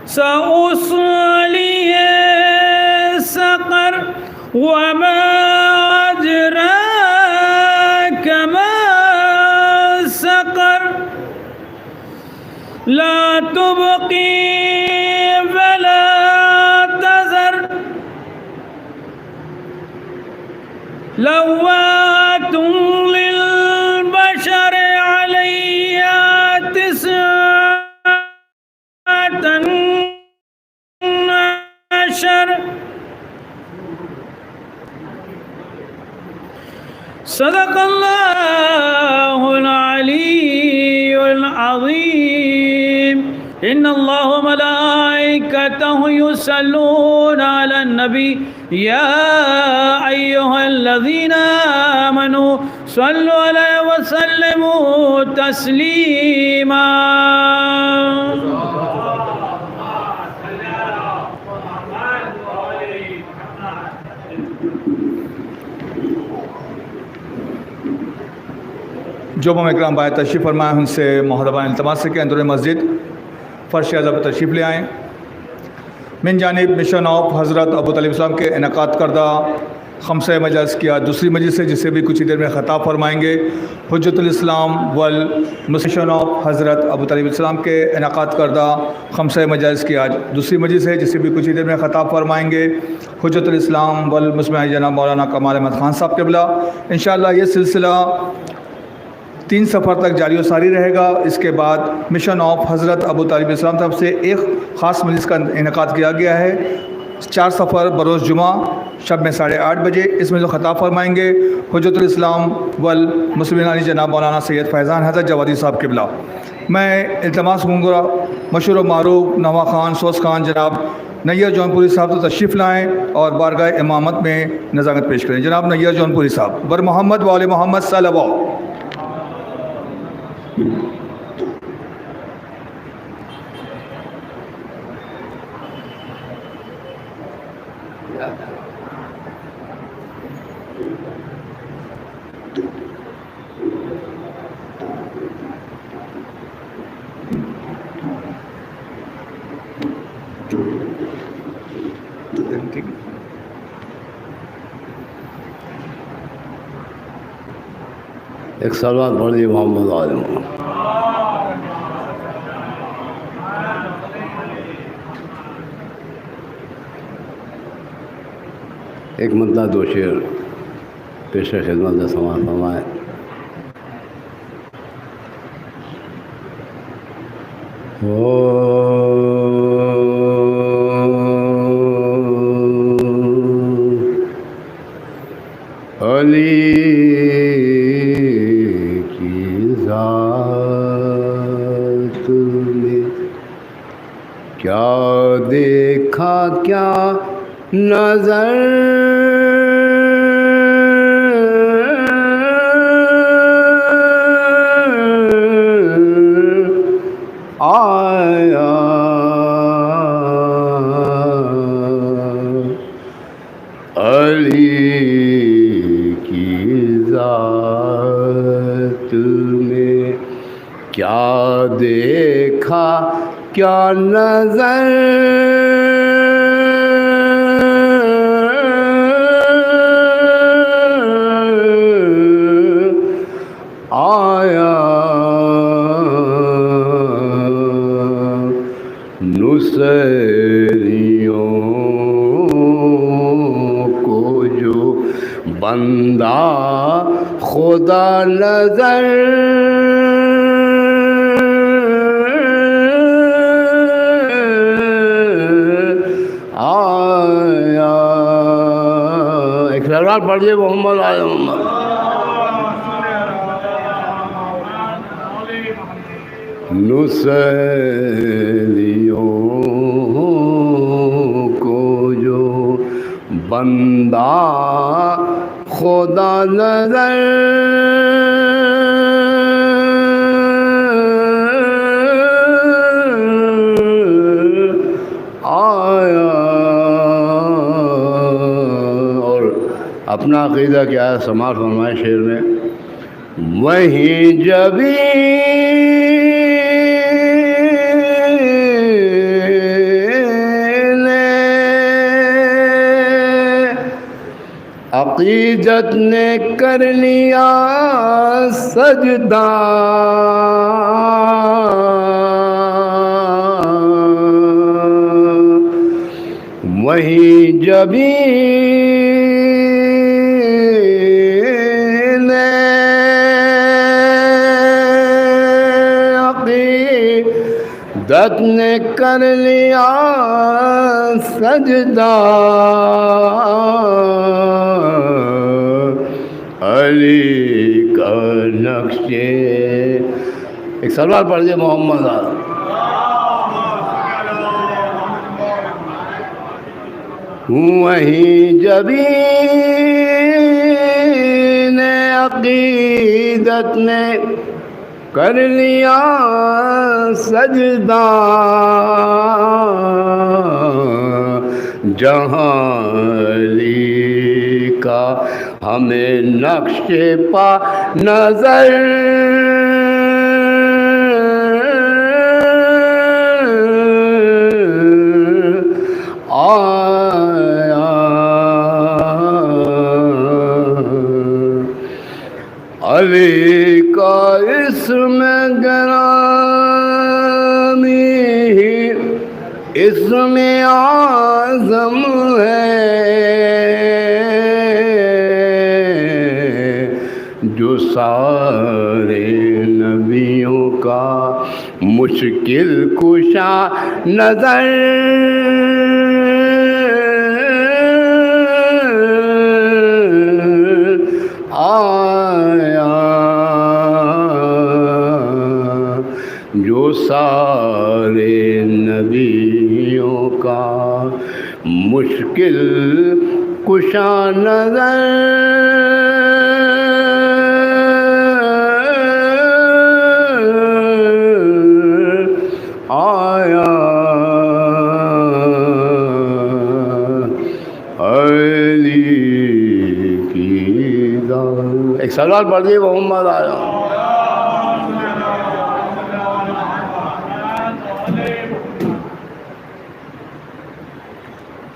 سأصليه سقر وما أدراك ما سقر لا تبقي ولا تذر لواة للبشر عليها تسعة عشر صدق الله العلي العظيم إن الله وملائكته يصلون على النبي يا أيها الذين آمنوا صلوا عليه وسلموا تسليما جو اکرام بھائی تشریف فرمائے ان سے محترمانہ التماس ہے کہ اندر مسجد فرش اعظم پر تشریف لے آئیں. من جانب مشن آف حضرت ابو طالب السلام کے انعقاد کردہ خمسہ مجلس کی آج دوسری مجلس ہے جسے بھی کچھ ہی دیر میں خطاب فرمائیں گے. حجت الاسلام والمشن آف حضرت ابو طالب السلام کے انعقاد کردہ خمسہ مجلس کی آج دوسری مجلس ہے جسے بھی کچھ ہی دیر میں خطاب فرمائیں گے حجت الاسلام والمسمع جناب مولانا کمال احمد خان صاحب قبلہ. انشاءاللہ یہ سلسلہ 3 سفر تک جاری و ساری رہے گا. اس کے بعد مشن آف حضرت ابو طالب السلام طرف سے ایک خاص مجلس کا انعقاد کیا گیا ہے 4 سفر بروز جمعہ شب میں 8:30 بجے. اس میں جو خطاب فرمائیں گے حجت الاسلام والمسلمین علی جناب مولانا سید فیضان حضرت جوادی صاحب قبلہ. میں التماس کروں گا مشہور و معروف نوا خان سوس خان جناب نیر جون پوری صاحب تو تشریف لائیں اور بارگاہ امامت میں نظارت پیش کریں. جناب نیر جون پوری صاحب بر محمد وآل محمد صلی اللہ. ایک سلوات پڑھ لیجیے محمد عالم. ایک مطلع 2 شعر پیش خدمت میں سماعت فرمائیں. علی کی ذات میں کیا دیکھا کیا نظر آیا علی کی ذات میں کیا دیکھا کیا نظر نصیریوں کو جو بندہ خدا نظر آیا. ایک سلوات پڑھیے محمد عالم. نصیریوں کو جو بندہ خدا نظر آیا. اور اپنا عقیدہ کیا ہے سماعت فرمائے شعر میں. وہیں جبھی عقیدت نے کر لیا سجدہ، وہیں جبین عقیدت نے کر لیا سجدہ، علی کا نقش۔ ایک سوال پڑھ دیا محمد آدم۔ وہیں جبین عقیدت نے کر لیا سجدہ، جہاں علی کا ہمیں نقش پا نظر آیا، علی کا اسم گرامی اسم اعظم ہے، جو سارے نبیوں کا مشکل کشا نظر آیا، جو سارے نبیوں کا مشکل کشا نظر آیا، علی کی داد۔ ایک سوال پڑھ دیے محمد آیا۔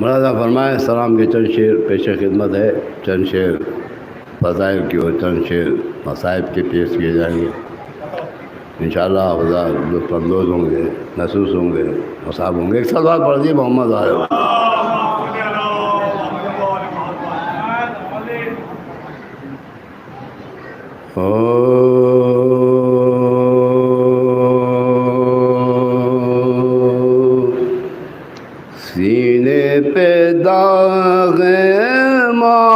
مولانا فرمائے سلام کے چند شعر پیش خدمت ہے، چند شعر فضائل کی اور چند شعر مصائب کے پیش کیے جائیں گے، انشاءاللہ حضرات لطف اندوز ہوں گے، محسوس ہوں گے، مصاب ہوں گے۔ ایک سوال پڑھ دیے محمد آیا۔ سینے پہ داغ ماتم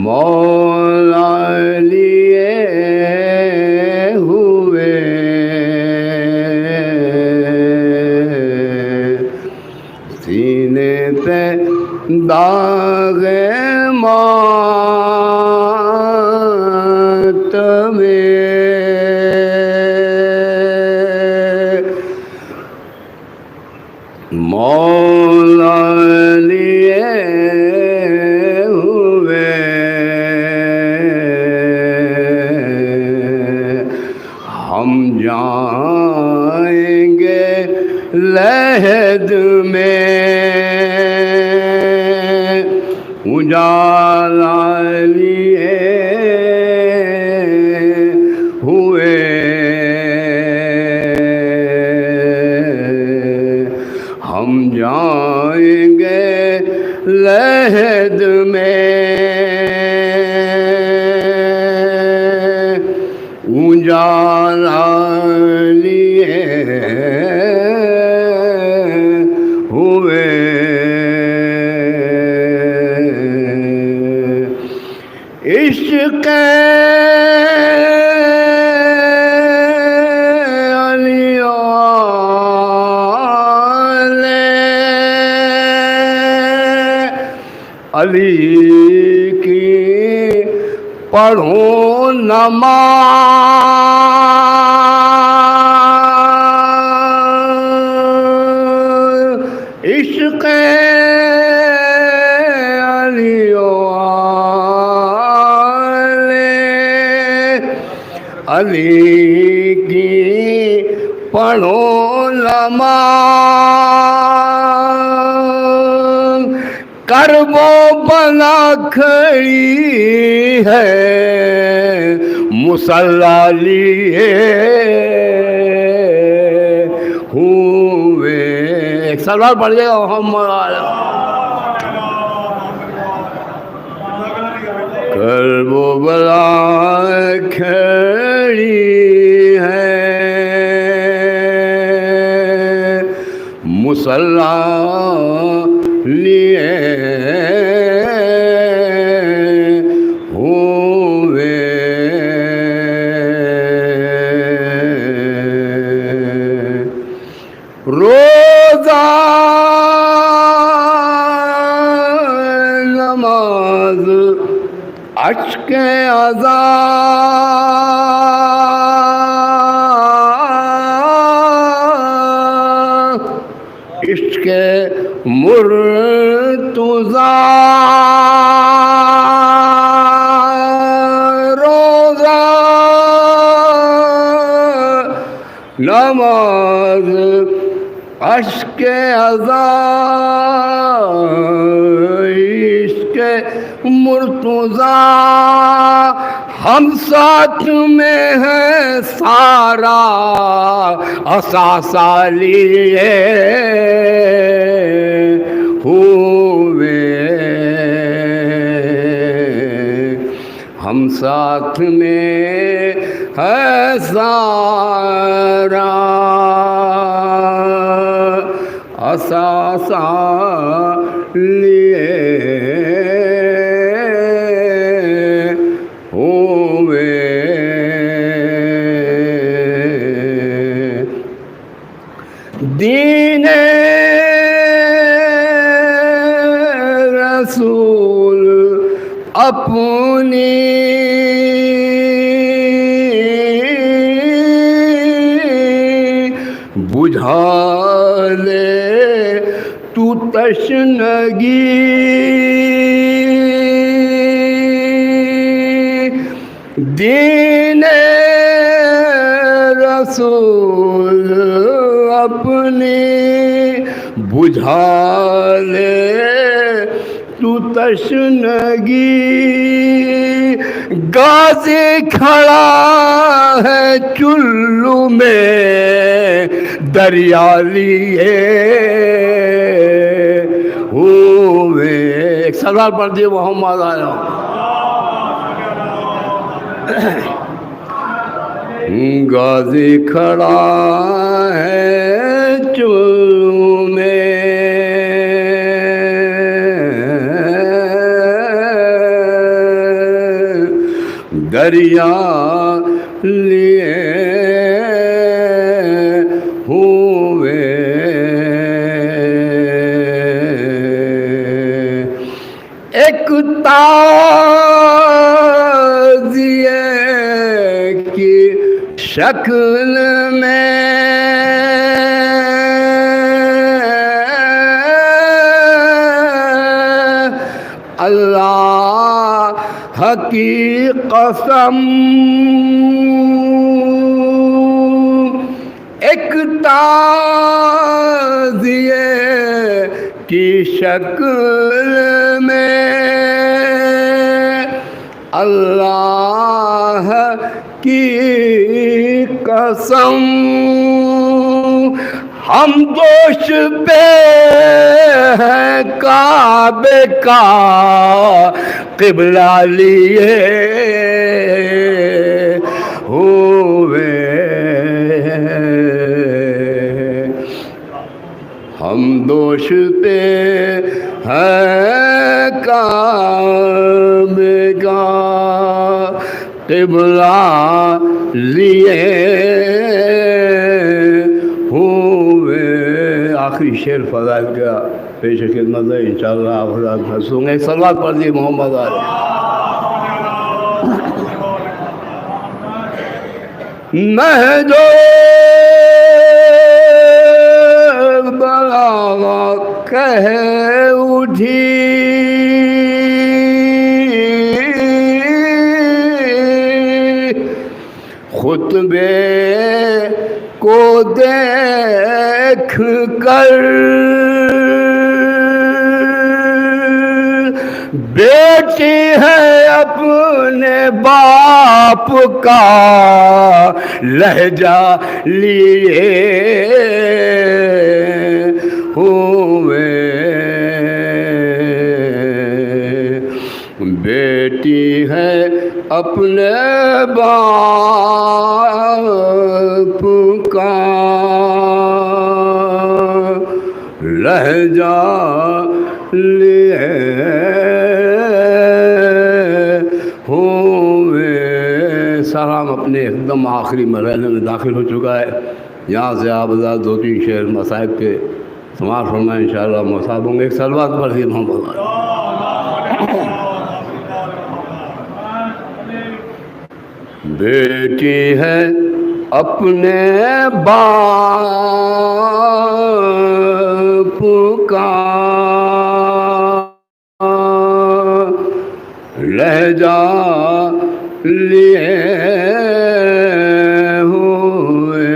مولا لیے ہوئے، سینے پہ داغ ماتم مولا لیے ہوئے، ہم جائیں گے لحد میں اجالا لیے ہوئے، ہم جائیں گے لحد میں اجالا لیے ہوئے، عشق علی علی کی پڑھو نماز، عشق علی علی کی پڑھو نماز کرب و بلا کھڑی ہے مصلی لیے ہوئے. ایک سلوات پڑھیے گا محمد علیہ. کرب و بلا کھڑی ہے مصلی لیے ہوئے. روزہ نماز اشک عزا عشق مرتضی. روزہ نماز اشک عزا عشق مرتضی ہم ساتھ میں ہے سارا اثاثہ لیے ہوئے. ہم ساتھ میں ہے سارا اثاثہ لیے ہوئے. دین رسول اپنی بجھا لے تو تشنگی. دین رسول اپنی بجھا لے تو تشنگی. غازی کھڑا ہے چلو میں دریا لیے ہوئے. ایک سلوات پڑھ دیے محمد آیا. غازی کھڑا ہے چلو میں دریا لیے ہوئے. ایک تعزیے کی شکل میں اللہ کی قسم ایک تعزیے کی شکل میں اللہ کی قسم ہم دوش پہ ہیں کعبے کا قبلہ لیے ہوئے. ہم دوش پہ ہیں کعبے کا قبلہ لیے ہوئے. آخری شعر فضائل کا پیش خدمت ہے انشاءاللہ. آپ حضرات ہنسوں گے. صلوات پڑھ دیے محمد علیہ. مہد بلاغت کہہ اٹھی خطبے کو دیکھ کر بیٹی ہے اپنے باپ کا لہجہ لیے ہوئے، بیٹی ہے اپنے باپ کا لہجہ لیے ہوئے۔ سلام اپنے ایک دم آخری مرحلے میں داخل ہو چکا ہے۔ یہاں سے آپ حضرات دو تین شعر مصائب کے سماعت فرمائیں انشاءاللہ مصاب ہوں گے۔ ایک صلوات پڑھیے محمد۔ بیٹی ہے اپنے باپ کا لہجہ لیے ہوئے،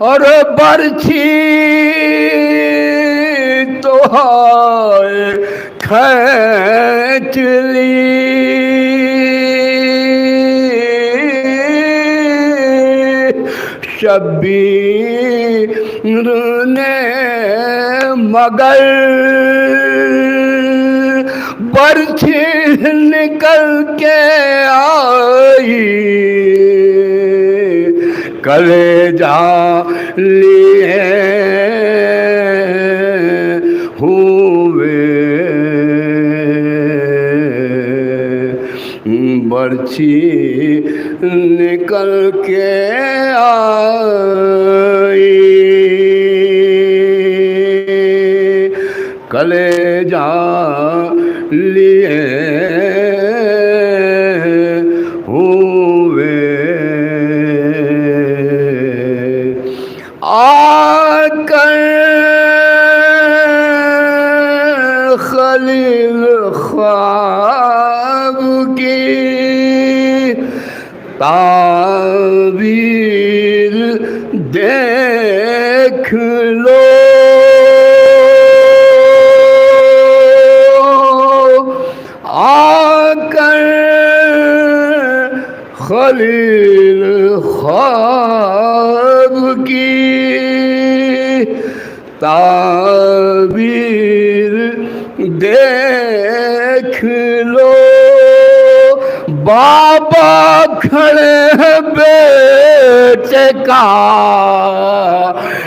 اور برچھی تو ہے کھینچ لی، شبیر نے مگر برچھی نکل کے آئی، کلیجہ لیے ہوئے، برچھی نکل کے آئی، کلیجہ لیے ہوئے، آ کر خلیل خواب کی تعبیر دیکھ لو، خلیل خواب کی تعبیر دیکھ لو، بابا کھڑے ہیں بیٹے کا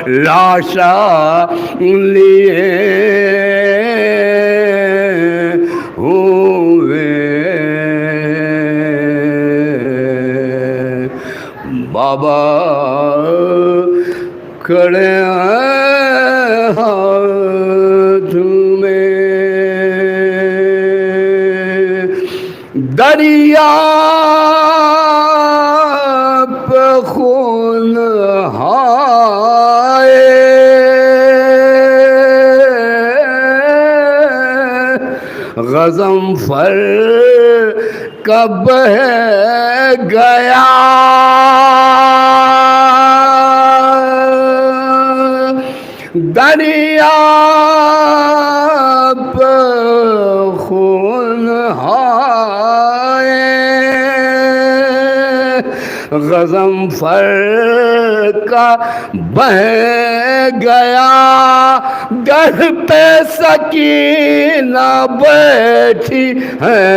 لاشا لیے ہوئے، بابا کھڑے ہیں ہاتھ میں دریا پہ خون ہائے، غضنفر کا بہہ گیا، دریا پہ خون ہائے، غضنفر کا بہہ گیا، در پہ سکینہ بیٹھی ہے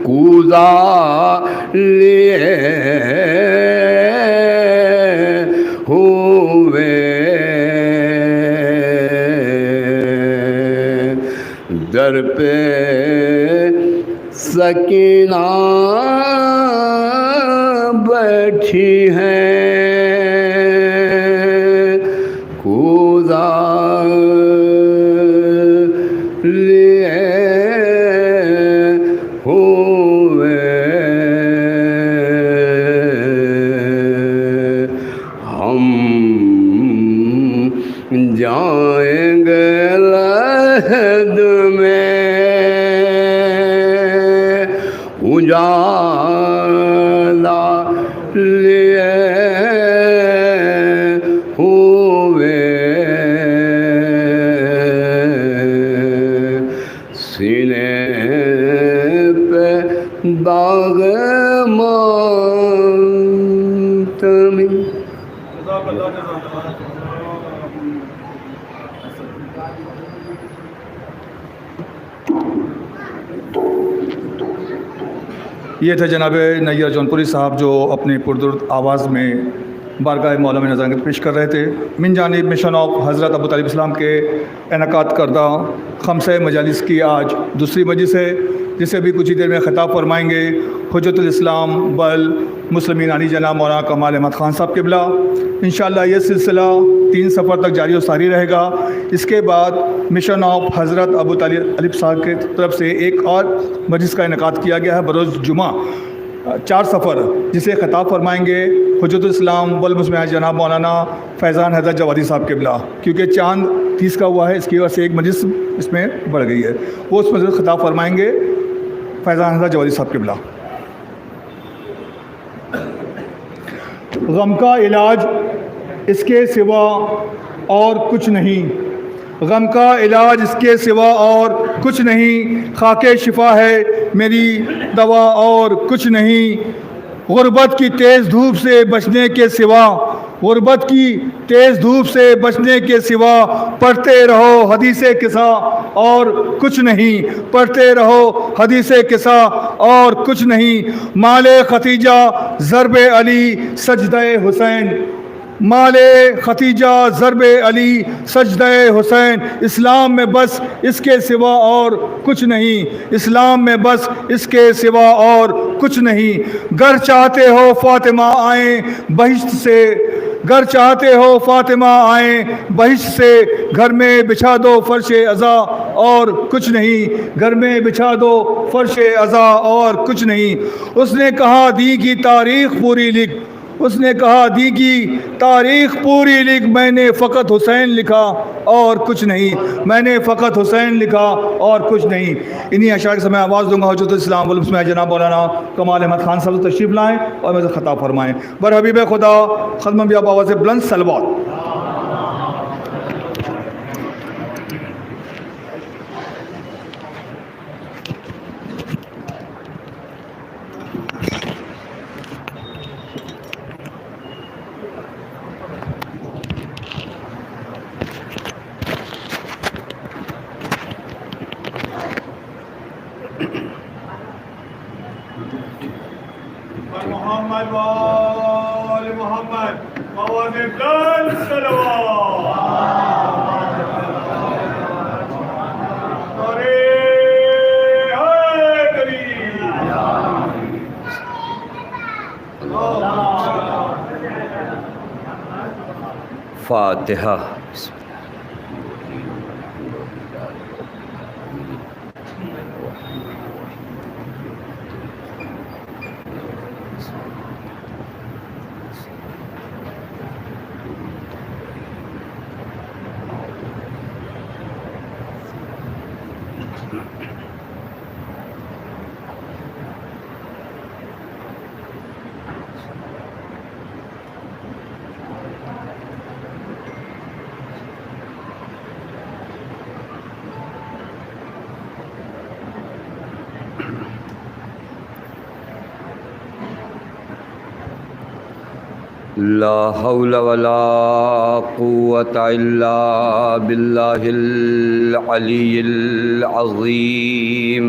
کوزہ لیے ہوئے، در پہ سکینہ بیٹھی ہے کوزہ لیے ہوئے، ہم جائیں گے لحد میں اجالا الماتم. یہ تھے جناب نیر جونپوری صاحب جو اپنی پردرد آواز میں بارگاہ مولا میں نظرانگت پیش کر رہے تھے. من جانب مشن آف حضرت ابو طالب اسلام کے انعقاد کردہ خمسہ مجالس کی آج دوسری مجلس ہے، جسے بھی کچھ ہی دیر میں خطاب فرمائیں گے حجت الاسلام بل مسلمین علی جناب مولانا کمال احمد خان صاحب قبلہ. انشاءاللہ یہ سلسلہ 3 سفر تک جاری و ساری رہے گا. اس کے بعد مشن آف حضرت ابو طالب صاحب کی طرف سے ایک اور مجلس کا انعقاد کیا گیا ہے بروز جمعہ 4 سفر، جسے خطاب فرمائیں گے حجت الاسلام بل مسلمین علی جناب مولانا فیضان حضرت جوادی صاحب قبلہ. کیونکہ چاند 30 کا ہوا ہے، اس کی وجہ سے ایک مجلس اس میں بڑھ گئی ہے. وہ اس مجلس خطاب فرمائیں گے فیضان حضرت جوادی صاحب قبلہ. غم کا علاج اس کے سوا اور کچھ نہیں، غم کا علاج اس کے سوا اور کچھ نہیں، خاک شفا ہے میری دوا اور کچھ نہیں. غربت کی تیز دھوپ سے بچنے کے سوا، غربت کی تیز دھوپ سے بچنے کے سوا پڑھتے رہو حدیث قصہ اور کچھ نہیں، پڑھتے رہو حدیث قصہ اور کچھ نہیں. مال ختیجہ ضرب علی سجدہ حسین، مال ختیجہ ضرب علی سجدہ حسین. اسلام میں بس اس کے سوا اور کچھ نہیں، اسلام میں بس اس کے سوا اور کچھ نہیں. گر چاہتے ہو فاطمہ آئیں بہشت سے، گر چاہتے ہو فاطمہ آئیں بہشت سے، گھر میں بچھا دو فرش عزا اور کچھ نہیں، گھر میں بچھا دو فرش عزا اور کچھ نہیں. اس نے کہا دی کی تاریخ پوری لکھ، اس نے کہا دی کی تاریخ پوری لکھ، میں نے فقط حسین لکھا اور کچھ نہیں، میں نے فقط حسین لکھا اور کچھ نہیں. انہی اشعار کے میں آواز دوں گا حجت الاسلام والمسلمین جناب مولانا کمال احمد خان صاحب تشریف لائیں اور مجھے خطاب فرمائیں. بر حبیب خدا خدمت بیا باواز بلند صلوات. محمد وآل محمد آواز بلند صلوات. ارے حیدری فاتحہ. لا حول ولا قوة إلا بالله العلي العظيم.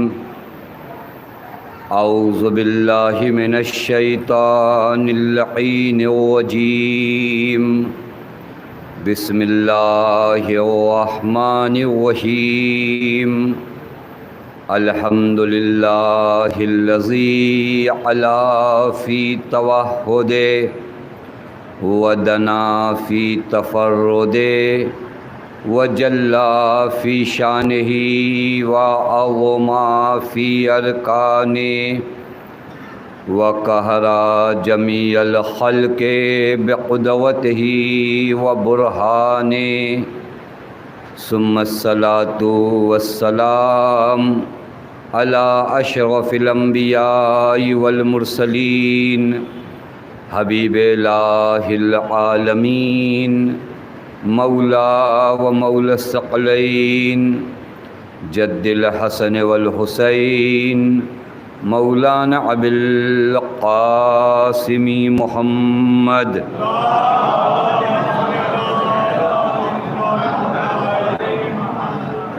أعوذ بالله من الشيطان اللعين الرجيم. بسم الله الرحمن الرحيم. الحمد لله الذي علا في توحده ودنا في تفرده وجلى في شانه وعظم في أركانه وقهر جميع الخلق بقدوته وبرهانه. ثم الصلاة والسلام على أشرف الأنبياء والمرسلين حبیب الہ العالمین مولا و مولا الثقلین جد الحسن والحسین مولانا ابی القاسم محمد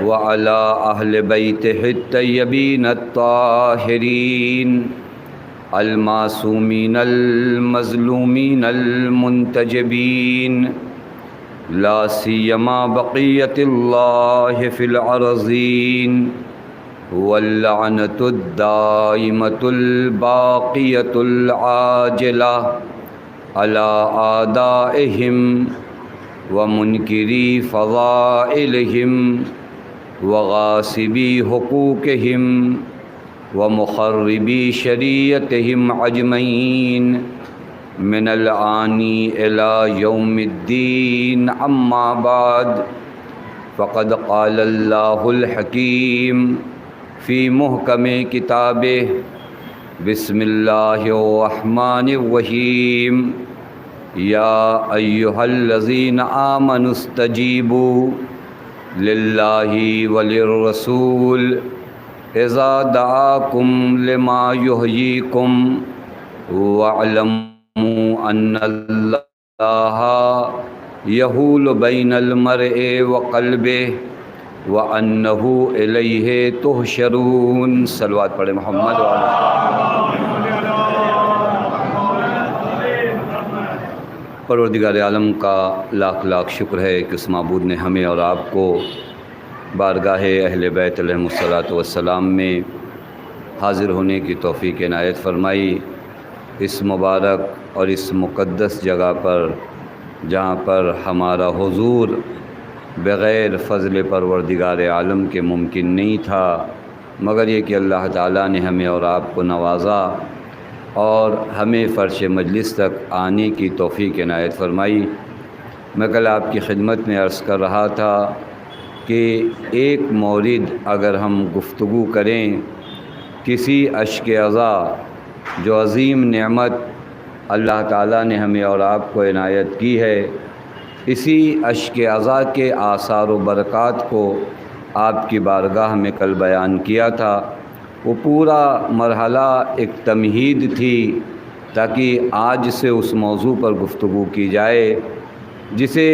وعلى أهل بيته الطيبين الطاهرين المعصومين المظلومين المنتجبين لا سيما بقية الله في الأرضين واللعنة الدائمة الباقية العاجلة على أعدائهم ومنكري فضائلهم وغاصبي حقوقهم ومخربي شريعتهم أجمعين من الآن إلى يوم الدين. أما بعد، فقد قال الله الحكيم في محكم كتابه: بسم الله الرحمن الرحيم. يا أيها الذين آمنوا استجيبوا لله وللرسول إذا دعاكم لما يحييكم واعلموا أن الله يحول بين المرء وقلبه وأنه إليه تحشرون. صلوات پڑھیں محمد پروردگار عالم کا لاکھ لاکھ شکر ہے کہ اس معبود نے ہمیں اور آپ کو بارگاہ اہل بیت علیہم الصلاۃ والسلام میں حاضر ہونے کی توفیق عنایت فرمائی. اس مبارک اور اس مقدس جگہ پر جہاں پر ہمارا حضور بغیر فضل پروردگار عالم کے ممکن نہیں تھا، مگر یہ کہ اللہ تعالیٰ نے ہمیں اور آپ کو نوازا اور ہمیں فرش مجلس تک آنے کی توفیق عنایت فرمائی. میں کل آپ کی خدمت میں عرض کر رہا تھا کہ ایک مورد اگر ہم گفتگو کریں کسی اشک عزا جو عظیم نعمت اللہ تعالیٰ نے ہمیں اور آپ کو عنایت کی ہے، اسی اشک عزا کے آثار و برکات کو آپ کی بارگاہ میں کل بیان کیا تھا. وہ پورا مرحلہ ایک تمہید تھی تاکہ آج سے اس موضوع پر گفتگو کی جائے جسے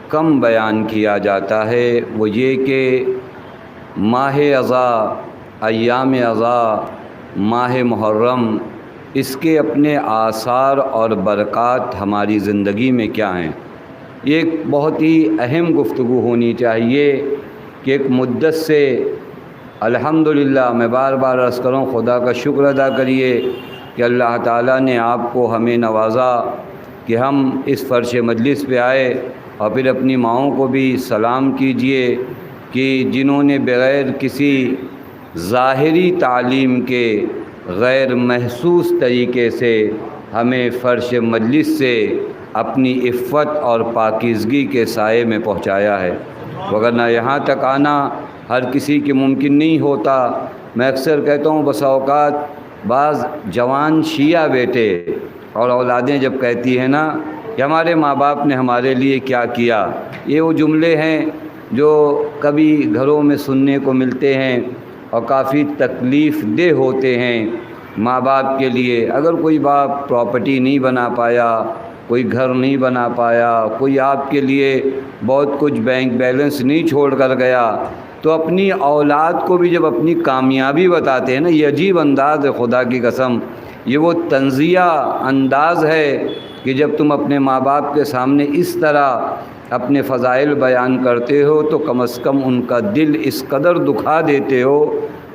کم بیان کیا جاتا ہے. وہ یہ کہ ماہ عزا، ایام عزا، ماہ محرم، اس کے اپنے آثار اور برکات ہماری زندگی میں کیا ہیں. یہ ایک بہت ہی اہم گفتگو ہونی چاہیے کہ ایک مدت سے الحمدللہ میں بار بار عرض کروں خدا کا شکر ادا کریے کہ اللہ تعالیٰ نے آپ کو ہمیں نوازا کہ ہم اس فرش مجلس پہ آئے. اور پھر اپنی ماؤں کو بھی سلام کیجئے کہ جنہوں نے بغیر کسی ظاہری تعلیم کے غیر محسوس طریقے سے ہمیں فرش مجلس سے اپنی عفت اور پاکیزگی کے سائے میں پہنچایا ہے، وگرنہ یہاں تک آنا ہر کسی کے ممکن نہیں ہوتا. میں اکثر کہتا ہوں بسا اوقات بعض جوان شیعہ بیٹے اور اولادیں جب کہتی ہیں نا کہ ہمارے ماں باپ نے ہمارے لیے کیا کیا، یہ وہ جملے ہیں جو کبھی گھروں میں سننے کو ملتے ہیں اور کافی تکلیف دہ ہوتے ہیں ماں باپ کے لیے. اگر کوئی باپ پراپرٹی نہیں بنا پایا، کوئی گھر نہیں بنا پایا، کوئی آپ کے لیے بہت کچھ بینک بیلنس نہیں چھوڑ کر گیا، تو اپنی اولاد کو بھی جب اپنی کامیابی بتاتے ہیں نا، یہ عجیب انداز ہے خدا کی قسم. یہ وہ طنزیہ انداز ہے کہ جب تم اپنے ماں باپ کے سامنے اس طرح اپنے فضائل بیان کرتے ہو تو کم از کم ان کا دل اس قدر دکھا دیتے ہو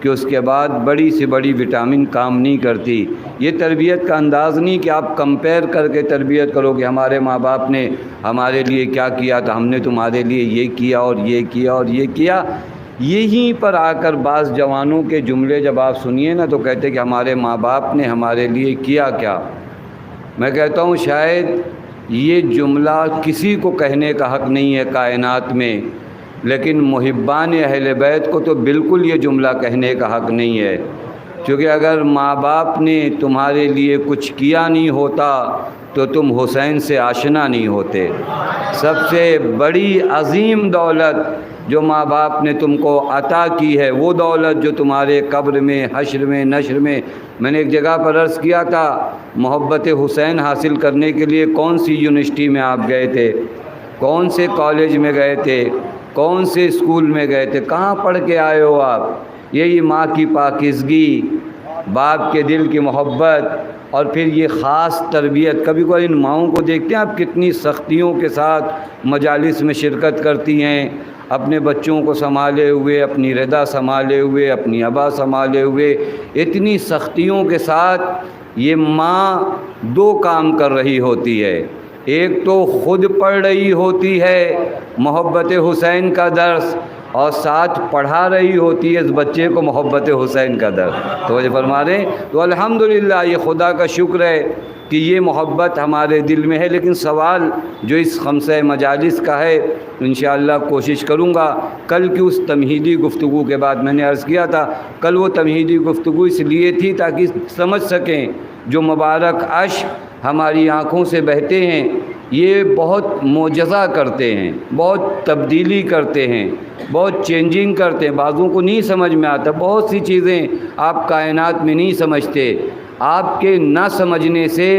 کہ اس کے بعد بڑی سے بڑی وٹامن کام نہیں کرتی. یہ تربیت کا انداز نہیں کہ آپ کمپیئر کر کے تربیت کرو کہ ہمارے ماں باپ نے ہمارے لیے کیا کیا تھا، ہم نے تمہارے لیے یہ کیا اور یہ کیا اور یہ کیا. یہیں پر آ کر بعض جوانوں کے جملے جب آپ سنیے نا تو کہتے کہ ہمارے ماں باپ نے ہمارے لیے کیا کیا. میں کہتا ہوں شاید یہ جملہ کسی کو کہنے کا حق نہیں ہے کائنات میں، لیکن محبان اہل بیت کو تو بالکل یہ جملہ کہنے کا حق نہیں ہے. کیونکہ اگر ماں باپ نے تمہارے لیے کچھ کیا نہیں ہوتا تو تم حسین سے آشنا نہیں ہوتے. سب سے بڑی عظیم دولت جو ماں باپ نے تم کو عطا کی ہے، وہ دولت جو تمہارے قبر میں، حشر میں، نشر میں نے ایک جگہ پر عرض کیا تھا، محبت حسین حاصل کرنے کے لیے کون سی یونیورسٹی میں آپ گئے تھے، کون سے کالج میں گئے تھے، کون سے اسکول میں گئے تھے، کہاں پڑھ کے آئے ہو آپ؟ یہی ماں کی پاکیزگی، باپ کے دل کی محبت، اور پھر یہ خاص تربیت۔ کبھی کبھی ان ماؤں کو دیکھتے ہیں آپ کتنی سختیوں کے ساتھ مجالس میں شرکت کرتی ہیں، اپنے بچوں کو سنبھالے ہوئے، اپنی رضا سنبھالے ہوئے، اپنی ابا سنبھالے ہوئے، اتنی سختیوں کے ساتھ یہ ماں دو کام کر رہی ہوتی ہے۔ ایک تو خود پڑھ رہی ہوتی ہے محبت حسین کا درس، اور ساتھ پڑھا رہی ہوتی ہے اس بچے کو محبت حسین کا درس۔ تو یہ فرما رہے ہیں، تو الحمدللہ یہ خدا کا شکر ہے کہ یہ محبت ہمارے دل میں ہے۔ لیکن سوال جو اس خمسہ مجالس کا ہے، انشاءاللہ کوشش کروں گا کل کی اس تمہیدی گفتگو کے بعد، میں نے عرض کیا تھا کل وہ تمہیدی گفتگو اس لیے تھی تاکہ سمجھ سکیں جو مبارک اشک ہماری آنکھوں سے بہتے ہیں یہ بہت معجزہ کرتے ہیں، بہت تبدیلی کرتے ہیں، بہت چینجنگ کرتے ہیں۔ بعضوں کو نہیں سمجھ میں آتا، بہت سی چیزیں آپ کائنات میں نہیں سمجھتے، آپ کے نہ سمجھنے سے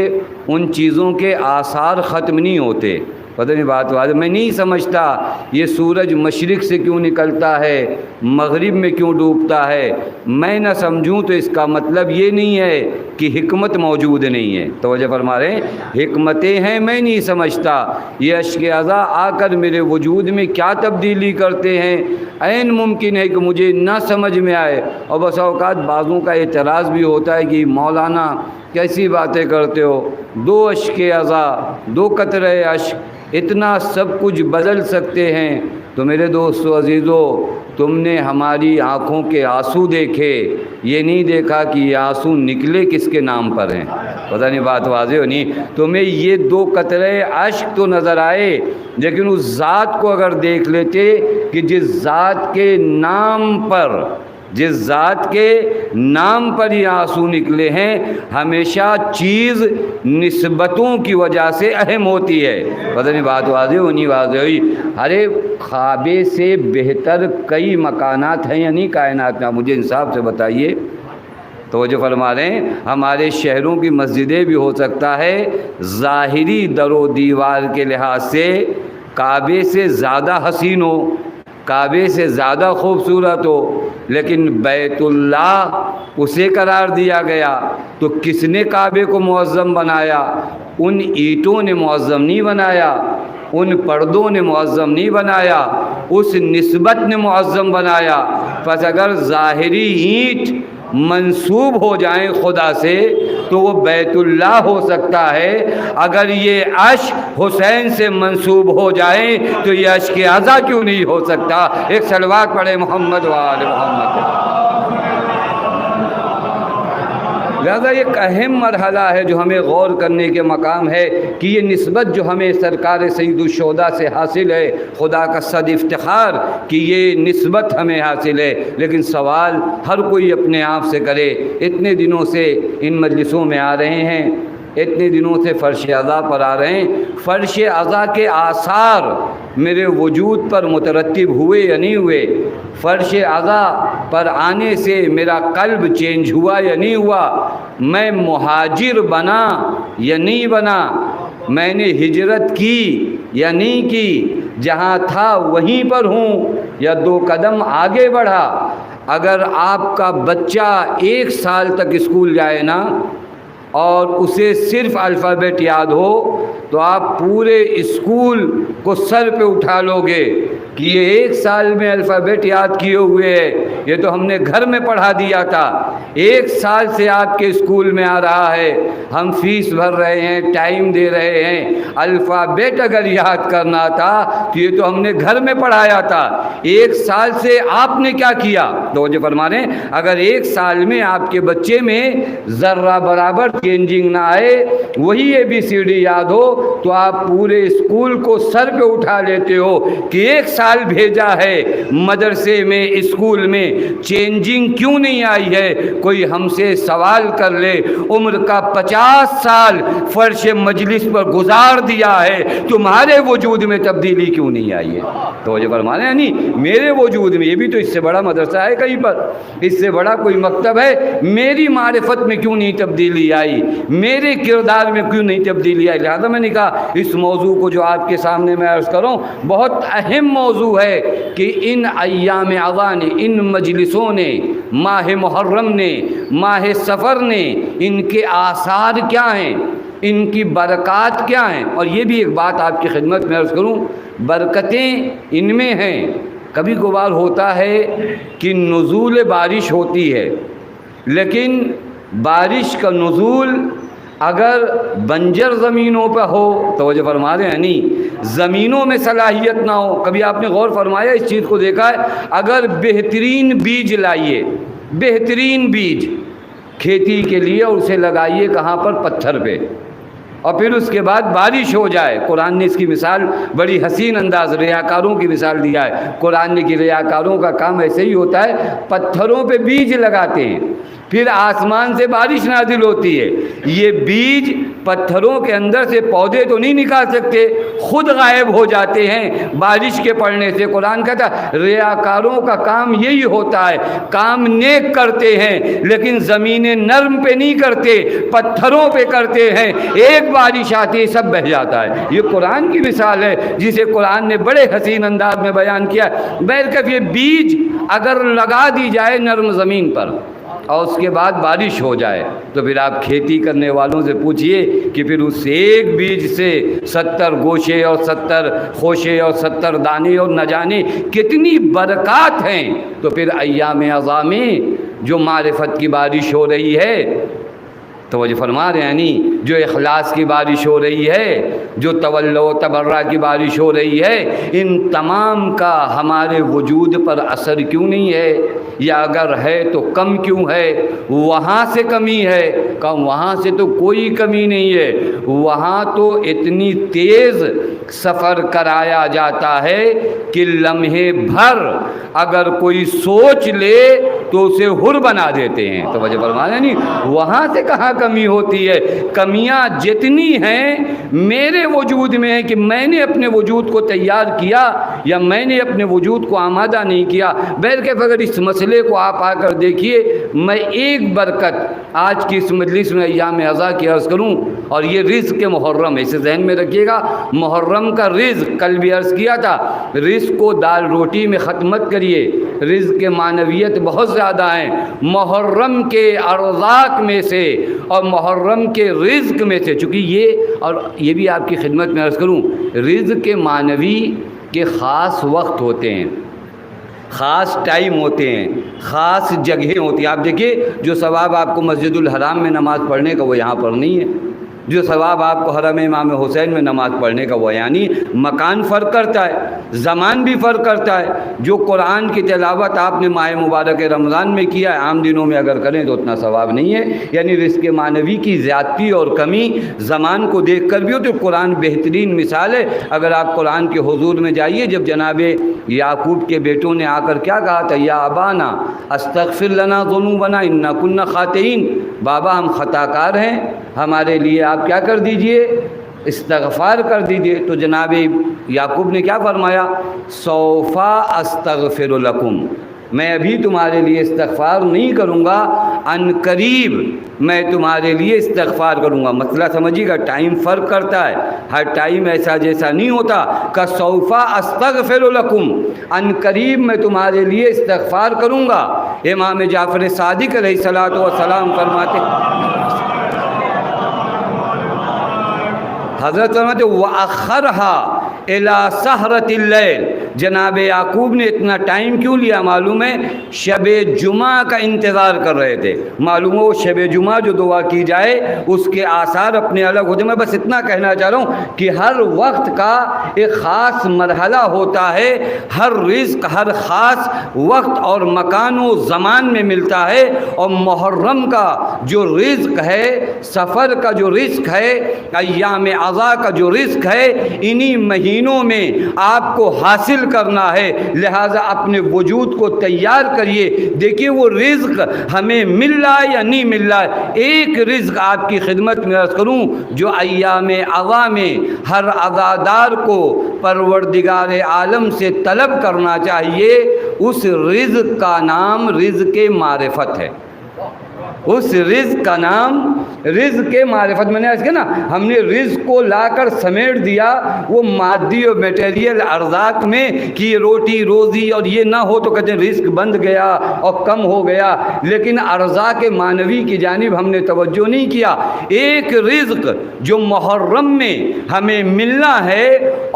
ان چیزوں کے آثار ختم نہیں ہوتے۔ پتہ نہیں بات میں نہیں سمجھتا یہ سورج مشرق سے کیوں نکلتا ہے، مغرب میں کیوں ڈوبتا ہے، میں نہ سمجھوں تو اس کا مطلب یہ نہیں ہے کہ حکمت موجود نہیں ہے۔ توجہ فرما رہے ہیں، حکمتیں ہیں، میں نہیں سمجھتا یہ اشک اعضا آ کر میرے وجود میں کیا تبدیلی کرتے ہیں، عین ممکن ہے کہ مجھے نہ سمجھ میں آئے۔ اور بسا اوقات بعضوں کا اعتراض بھی ہوتا ہے کہ مولانا کیسی باتیں کرتے ہو، دو اشک اعضا، دو قطرے اشک اتنا سب کچھ بدل سکتے ہیں۔ تو میرے دوستو عزیزو، تم نے ہماری آنکھوں کے آنسو دیکھے، یہ نہیں دیکھا کہ یہ آنسو نکلے کس کے نام پر ہیں۔ پتہ نہیں بات واضح ہو نہیں؟ تمہیں یہ دو قطرے اشک تو نظر آئے، لیکن اس ذات کو اگر دیکھ لیتے کہ جس ذات کے نام پر، جس ذات کے نام پر یہ آنسو نکلے ہیں، ہمیشہ چیز نسبتوں کی وجہ سے اہم ہوتی ہے۔ پتہ نہیں بات واضح ہو نہیں واضح ہوئی؟ ارے کعبے سے بہتر کئی مکانات ہیں یا نہیں کائنات میں؟ آپ مجھے انصاف سے بتائیے۔ تو جو فرما رہے ہیں ہمارے شہروں کی مسجدیں بھی ہو سکتا ہے ظاہری در و دیوار کے لحاظ سے کعبے سے زیادہ حسین ہو، کعبے سے زیادہ خوبصورت ہو، لیکن بیت اللہ اسے قرار دیا گیا تو کس نے کعبے کو معظم بنایا؟ ان اینٹوں نے معظم نہیں بنایا، ان پردوں نے معظم نہیں بنایا، اس نسبت نے معظم بنایا۔ پس اگر ظاہری اینٹ منسوب ہو جائیں خدا سے تو وہ بیت اللہ ہو سکتا ہے، اگر یہ عشق حسین سے منسوب ہو جائیں تو یہ عشق اعضا کیوں نہیں ہو سکتا؟ ایک صلوات پڑھے محمد و آل محمد۔ لہذا ایک اہم مرحلہ ہے جو ہمیں غور کرنے کے مقام ہے کہ یہ نسبت جو ہمیں سرکار سید الشہداء سے حاصل ہے، خدا کا صد افتخار کہ یہ نسبت ہمیں حاصل ہے۔ لیکن سوال ہر کوئی اپنے آپ سے کرے، اتنے دنوں سے ان مجلسوں میں آ رہے ہیں، اتنے دنوں سے فرش اعضا پر آ رہے ہیں، فرش اعضا کے آثار میرے وجود پر مترتب ہوئے یا نہیں ہوئے؟ فرش اعضا پر آنے سے میرا قلب چینج ہوا یا نہیں ہوا؟ میں مہاجر بنا یا نہیں بنا؟ میں نے ہجرت کی یا نہیں کی؟ جہاں تھا وہیں پر ہوں یا دو قدم آگے بڑھا؟ اگر آپ کا بچہ 1 سال تک اسکول جائے نا اور اسے صرف الفابیٹ یاد ہو تو آپ پورے اسکول کو سر پہ اٹھا لو گے کہ یہ 1 سال میں الفابیٹ یاد کیے ہوئے ہے، یہ تو ہم نے گھر میں پڑھا دیا تھا۔ 1 سال سے آپ کے اسکول میں آ رہا ہے، ہم فیس بھر رہے ہیں، ٹائم دے رہے ہیں، الفابیٹ اگر یاد کرنا تھا تو یہ تو ہم نے گھر میں پڑھایا تھا۔ 1 سال سے آپ نے کیا کیا؟ تو جو فرما رہے ہیں اگر 1 سال میں آپ کے بچے میں ذرہ برابر چینجنگ نہ آئے، وہی ABCD یاد ہو تو آپ پورے اسکول کو سر پہ اٹھا لیتے ہو کہ 1 سال بھیجا ہے مدرسے میں، اسکول میں، چینجنگ کیوں نہیں آئی ہے؟ کوئی ہم سے سوال کر لے، عمر کا 50 سال فرش مجلس پر گزار دیا ہے، تمہارے وجود میں تبدیلی کیوں نہیں آئی ہے؟ توجہ فرمانے ہیں نہیں، میرے وجود میں، یہ بھی تو اس سے بڑا مدرسہ ہے کہیں پر، اس سے بڑا کوئی مکتب ہے، میری معرفت میں کیوں نہیں تبدیلی آئی، میرے کردار میں کیوں نہیں تبدیلی آئی؟ لہذا میں نے کہا اس موضوع کو جو آپ کے سامنے میں عرض کروں، بہت اہم موضوع ہے کہ ان ایام اذا نے، ان مجلسوں نے، ماہ محرم نے، ماہ سفر نے، ان کے آثار کیا ہیں، ان کی برکات کیا ہیں۔ اور یہ بھی ایک بات آپ کی خدمت میں عرض کروں، برکتیں ان میں ہیں۔ کبھی کبھار ہوتا ہے کہ نزول بارش ہوتی ہے، لیکن بارش کا نزول اگر بنجر زمینوں پہ ہو، توجہ فرما رہے ہیں نہیں، زمینوں میں صلاحیت نہ ہو، کبھی آپ نے غور فرمایا اس چیز کو دیکھا ہے؟ اگر بہترین بیج لائیے، بہترین بیج کھیتی کے لیے، اور اسے لگائیے کہاں پر؟ پتھر پہ، اور پھر اس کے بعد بارش ہو جائے۔ قرآن نے اس کی مثال بڑی حسین انداز، ریاکاروں کی مثال دیا ہے۔ قرآن نے کہ ریاکاروں کا کام ایسے ہی ہوتا ہے، پتھروں پہ بیج لگاتے ہیں، پھر آسمان سے بارش نازل ہوتی ہے۔ یہ بیج پتھروں کے اندر سے پودے تو نہیں نکال سکتے، خود غائب ہو جاتے ہیں بارش کے پڑنے سے۔ قرآن کہتا ہے ریاکاروں کا کام یہی ہوتا ہے، کام نیک کرتے ہیں لیکن زمین نرم پہ نہیں کرتے، پتھروں پہ کرتے ہیں، ایک بارش آتی ہے سب بہہ جاتا ہے۔ یہ قرآن کی مثال ہے جسے قرآن نے بڑے حسین انداز میں بیان کیا۔ بہرکیف یہ بیج اگر لگا دی جائے نرم زمین پر اور اس کے بعد بارش ہو جائے، تو پھر آپ کھیتی کرنے والوں سے پوچھئے کہ پھر اس ایک بیج سے 70 گوشے اور 70 خوشے اور 70 دانے اور نہ جانے کتنی برکات ہیں۔ تو پھر ایام اذا میں جو معرفت کی بارش ہو رہی ہے، توجہ فرما رہے ہیں نہیں، جو اخلاص کی بارش ہو رہی ہے، جو تولع و تبرع کی بارش ہو رہی ہے، ان تمام کا ہمارے وجود پر اثر کیوں نہیں ہے؟ یا اگر ہے تو کم کیوں ہے؟ وہاں سے کمی ہے، کم وہاں سے تو کوئی کمی نہیں ہے، وہاں تو اتنی تیز سفر کرایا جاتا ہے کہ لمحے بھر اگر کوئی سوچ لے تو اسے ہر بنا دیتے ہیں۔ توجہ فرمایا نہیں، وہاں سے کہاں کمی ہوتی ہے؟ کمیاں جتنی ہیں میرے وجود میں ہے کہ میں نے اپنے وجود کو تیار کیا یا میں نے اپنے وجود کو آمادہ نہیں کیا۔ بہرکیف اگر اس مسئلے کو آپ آ کر دیکھیے، میں ایک برکت آج کی اس مجلس میں ایام اذا کی عرض کروں، اور یہ رزق کے محرم ہے، اسے ذہن میں رکھیے گا۔ محرم کا رزق، کل بھی عرض کیا تھا، رزق کو دال روٹی میں ختم مت کریے، رزق کے معنویت بہت زیادہ ہیں۔ محرم کے ارزاق میں سے اور محرم کے رزق میں سے، چونکہ یہ بھی آپ کی خدمت میں عرض کروں، رزق کے معنوی کے خاص وقت ہوتے ہیں، خاص ٹائم ہوتے ہیں، خاص جگہیں ہوتی ہیں۔ آپ دیکھیے جو ثواب آپ کو مسجد الحرام میں نماز پڑھنے کا وہ یہاں پر نہیں ہے، جو ثواب آپ کو حرم امام حسین میں نماز پڑھنے کا وہ یعنی مکان فرق کرتا ہے، زمان بھی فرق کرتا ہے۔ جو قرآن کی تلاوت آپ نے ماہ مبارک رمضان میں کیا ہے، عام دنوں میں اگر کریں تو اتنا ثواب نہیں ہے۔ یعنی رزق معنوی کی زیادتی اور کمی زمان کو دیکھ کر بھی ہو، تو قرآن بہترین مثال ہے۔ اگر آپ قرآن کے حضور میں جائیے، جب جناب یعقوب کے بیٹوں نے آ کر کیا کہا تھا، یا ابانا استغفر لنا ذنوبنا انا کنا خاطئین، بابا ہم خطا کار ہیں، ہمارے لیے آپ کیا کر دیجئے، استغفار کر دیجئے۔ تو جناب یعقوب نے کیا فرمایا، سوف استغفر لکم، میں ابھی تمہارے لیے استغفار نہیں کروں گا، ان قریب میں تمہارے لیے استغفار کروں گا۔ مسئلہ سمجھیے گا، ٹائم فرق کرتا ہے، ہر ٹائم ایسا جیسا نہیں ہوتا۔ کہ سوف استغفر لکم، ان قریب میں تمہارے لیے استغفار کروں گا۔ امام جعفر صادق علیہ الصلوۃ والسلام فرماتے، حضرت فرماتے وَأَخَّرْهَا إِلَى سَحْرَةِ اللَّيْلِ، جناب یعقوب نے اتنا ٹائم کیوں لیا؟ معلوم ہے شب جمعہ کا انتظار کر رہے تھے، معلوم ہے وہ شب جمعہ جو دعا کی جائے اس کے آثار اپنے الگ ہوتے ہیں۔ میں بس اتنا کہنا چاہ رہا ہوں کہ ہر وقت کا ایک خاص مرحلہ ہوتا ہے، ہر رزق ہر خاص وقت اور مکان و زمان میں ملتا ہے، اور محرم کا جو رزق ہے، سفر کا جو رزق ہے، ایام اذا کا جو رزق ہے، انہی مہینوں میں آپ کو حاصل کرنا ہے، لہٰذا اپنے وجود کو تیار کریے۔ دیکھیے وہ رزق ہمیں مل رہا ہے یا نہیں مل رہا ہے۔ ایک رزق آپ کی خدمت میں عرض کروں جو ایام اعضاء میں ہر عزادار کو پروردگار عالم سے طلب کرنا چاہیے، اس رزق کا نام رزق معرفت ہے۔ اس رزق کا نام رزق معرفت۔ میں نے ایسے کہ نا ہم نے رزق کو لا کر سمیٹ دیا وہ مادی اور میٹیریل ارزاق میں کہ یہ روٹی روزی اور یہ نہ ہو تو کہتے ہیں رزق بند گیا اور کم ہو گیا، لیکن ارزاق معنوی کی جانب ہم نے توجہ نہیں کیا۔ ایک رزق جو محرم میں ہمیں ملنا ہے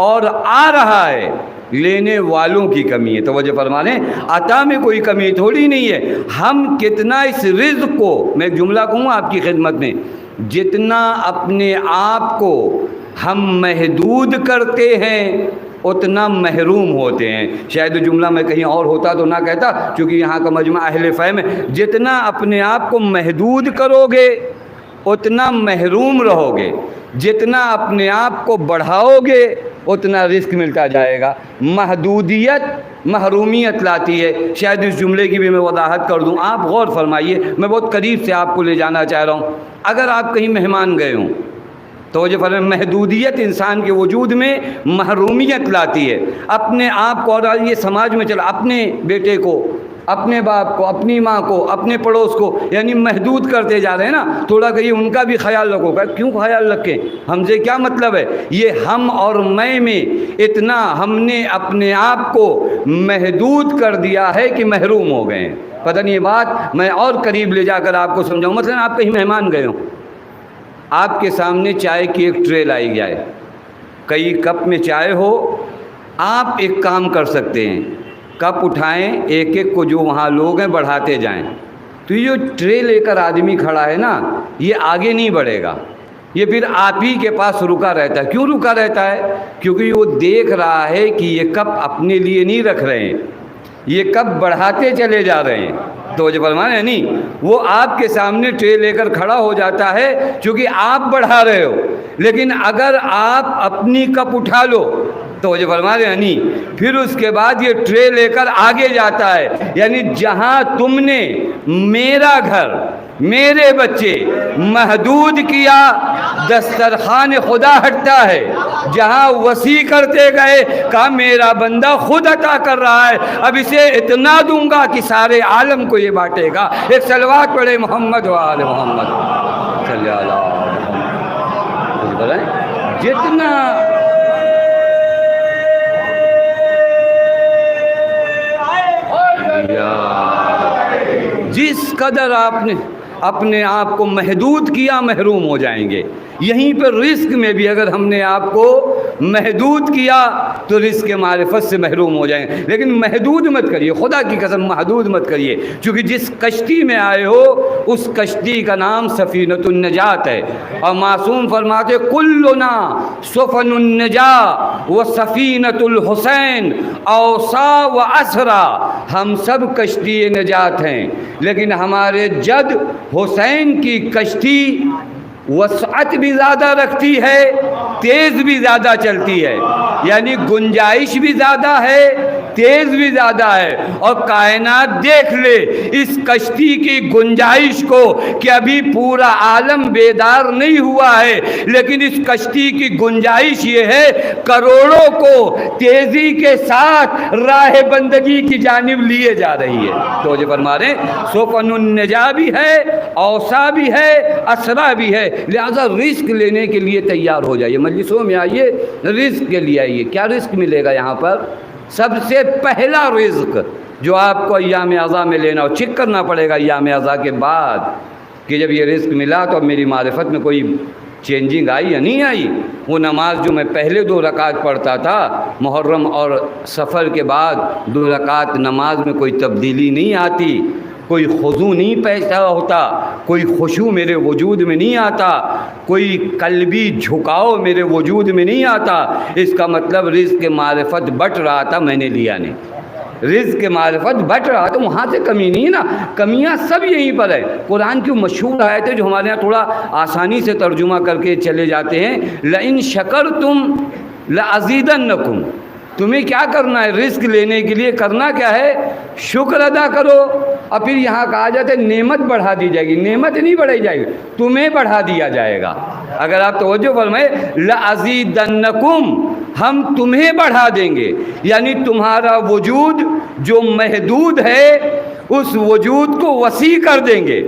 اور آ رہا ہے، لینے والوں کی کمی ہے۔ توجہ فرما لیں، عطا میں کوئی کمی تھوڑی نہیں ہے۔ ہم کتنا اس رزق کو، میں ایک جملہ کہوں آپ کی خدمت میں، جتنا اپنے آپ کو ہم محدود کرتے ہیں اتنا محروم ہوتے ہیں۔ شاید جملہ میں کہیں اور ہوتا تو نہ کہتا، چونکہ یہاں کا مجمع اہل فہم ہے۔ جتنا اپنے آپ کو محدود کرو گے اتنا محروم رہو گے، جتنا اپنے آپ کو بڑھاؤ گے اتنا رزق ملتا جائے گا۔ محدودیت محرومیت لاتی ہے۔ شاید اس جملے کی بھی میں وضاحت کر دوں، آپ غور فرمائیے، میں بہت قریب سے آپ کو لے جانا چاہ رہا ہوں۔ اگر آپ کہیں مہمان گئے ہوں تو جو فرمائے محدودیت انسان کے وجود میں محرومیت لاتی ہے۔ اپنے آپ کو، اور یہ سماج میں چلا، اپنے بیٹے کو، اپنے باپ کو، اپنی ماں کو، اپنے پڑوس کو، یعنی محدود کرتے جا رہے ہیں نا۔ تھوڑا کہیے ان کا بھی خیال رکھو گا، کیوں خیال رکھیں؟ ہم سے کیا مطلب ہے؟ یہ ہم اور میں اتنا ہم نے اپنے آپ کو محدود کر دیا ہے کہ محروم ہو گئے ہیں۔ پتہ نہیں یہ بات میں اور قریب لے جا کر آپ کو سمجھاؤں۔ مثلا آپ کہیں مہمان گئے ہوں، آپ کے سامنے چائے کی ایک ٹرے لائی جائے، کئی کپ میں چائے ہو، آپ ایک کام کر سکتے ہیں، کپ اٹھائیں، ایک ایک کو جو وہاں لوگ ہیں بڑھاتے جائیں۔ تو یہ جو ٹرے لے کر آدمی کھڑا ہے نا، یہ آگے نہیں بڑھے گا، یہ پھر آپ ہی کے پاس رکا رہتا ہے۔ کیوں رکا رہتا ہے؟ کیونکہ وہ دیکھ رہا ہے کہ یہ کپ اپنے لیے نہیں رکھ رہے ہیں، یہ کپ بڑھاتے چلے جا رہے ہیں۔ تو جو فرمانا ہے نہیں، وہ آپ کے سامنے ٹرے لے کر کھڑا ہو جاتا ہے چونکہ آپ بڑھا رہے ہو۔ لیکن اگر آپ اپنی کپ اٹھا لو تو جو فرما رہے ہیں نہیں، پھر اس کے بعد یہ ٹرے لے کر آگے جاتا ہے۔ یعنی جہاں تم نے میرا گھر، میرے بچے محدود کیا، دسترخوان خدا ہٹتا ہے۔ جہاں وسیع کرتے گئے، کہا میرا بندہ خود عطا کر رہا ہے، اب اسے اتنا دوں گا کہ سارے عالم کو یہ بانٹے گا۔ ایک صلوات پڑھے محمد و آل محمد صلی اللہ علیہ وسلم۔ جتنا جس قدر آپ نے اپنے آپ کو محدود کیا، محروم ہو جائیں گے۔ یہیں پر رزق میں بھی اگر ہم نے آپ کو محدود کیا تو رزق کے معرفت سے محروم ہو جائیں گے۔ لیکن محدود مت کریے، خدا کی قسم محدود مت کریے، چونکہ جس کشتی میں آئے ہو اس کشتی کا نام سفینۃ النجات ہے۔ اور معصوم فرماتے کلنا سفن النجات و سفینۃ الحسین اوصا و اسرا، ہم سب کشتی نجات ہیں، لیکن ہمارے جد حسین کی کشتی وسعت بھی زیادہ رکھتی ہے، تیز بھی زیادہ چلتی ہے، یعنی گنجائش بھی زیادہ ہے، تیز بھی زیادہ ہے۔ اور کائنات دیکھ لے اس کشتی کی گنجائش کو کہ ابھی پورا عالم بیدار نہیں ہوا ہے، لیکن اس کشتی کی گنجائش یہ ہے کروڑوں کو تیزی کے ساتھ راہ بندگی کی جانب لیے جا رہی ہے۔ تو جو فرما رہے ہیں سفن النجا بھی ہے، اوسا بھی ہے، اسرا بھی ہے، لہذا رزق لینے کے لیے تیار ہو جائیے۔ مجلسوں میں آئیے، رزق کے لیے آئیے۔ کیا رزق ملے گا یہاں پر؟ سب سے پہلا رزق جو آپ کو ایام اعضاء میں لینا ہو، چیک کرنا پڑے گا ایام اعضاء کے بعد کہ جب یہ رزق ملا تو اب میری معرفت میں کوئی چینجنگ آئی یا نہیں آئی۔ وہ نماز جو میں پہلے 2 رکعت پڑھتا تھا محرم اور سفر کے بعد، 2 رکعت نماز میں کوئی تبدیلی نہیں آتی، کوئی خضوع نہیں پیدا ہوتا، کوئی خشوع میرے وجود میں نہیں آتا، کوئی قلبی جھکاؤ میرے وجود میں نہیں آتا۔ اس کا مطلب رزق کے معرفت بٹ رہا تھا، میں نے لیا نہیں۔ رزق کے معرفت بٹ رہا تو وہاں سے کمی نہیں ہے نا، کمیاں سب یہیں پر ہے۔ قرآن کی مشہور آیت ہے جو ہمارے یہاں تھوڑا آسانی سے ترجمہ کر کے چلے جاتے ہیں، لَإِن شَكَرْتُمْ لَأَزِيدَنَّكُمْ، تمہیں کیا کرنا ہے رزق لینے کے لیے؟ کرنا کیا ہے؟ شکر ادا کرو۔ اور پھر یہاں کہا جاتا ہے نعمت بڑھا دی جائے گی، نعمت نہیں بڑھائی جائے گی، تمہیں بڑھا دیا جائے گا۔ اگر آپ توجہ فرمائے لَأَزِيدَنَّكُمْ، ہم تمہیں بڑھا دیں گے، یعنی تمہارا وجود جو محدود ہے اس وجود کو وسیع کر دیں گے،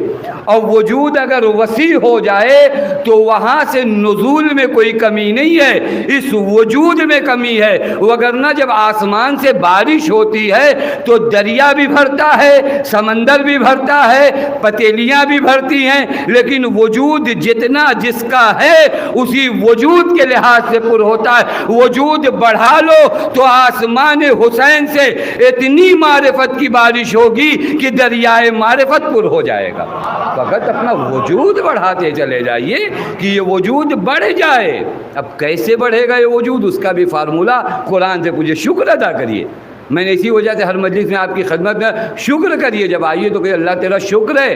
اور وجود اگر وسیع ہو جائے تو وہاں سے نزول میں کوئی کمی نہیں ہے، اس وجود میں کمی ہے۔ وگرنہ جب آسمان سے بارش ہوتی ہے تو دریا بھی بھرتا ہے، سمندر بھی بھرتا ہے، پتیلیاں بھی بھرتی ہیں، لیکن وجود جتنا جس کا ہے اسی وجود کے لحاظ سے پر ہوتا ہے۔ وجود بڑھا لو تو آسمان حسین سے اتنی معرفت کی بارش ہوگی کہ دریائے معرفت پر ہو جائے گا۔ فقط اپنا وجود بڑھاتے چلے جائیے کہ یہ وجود بڑھ جائے۔ اب کیسے بڑھے گا یہ وجود؟ اس کا بھی فارمولہ قرآن سے پوچھے، شکر ادا کریے۔ میں نے اسی وجہ سے ہر مجلس میں آپ کی خدمت میں شکر کریے، جب آئیے تو کہ اللہ تیرا شکر ہے۔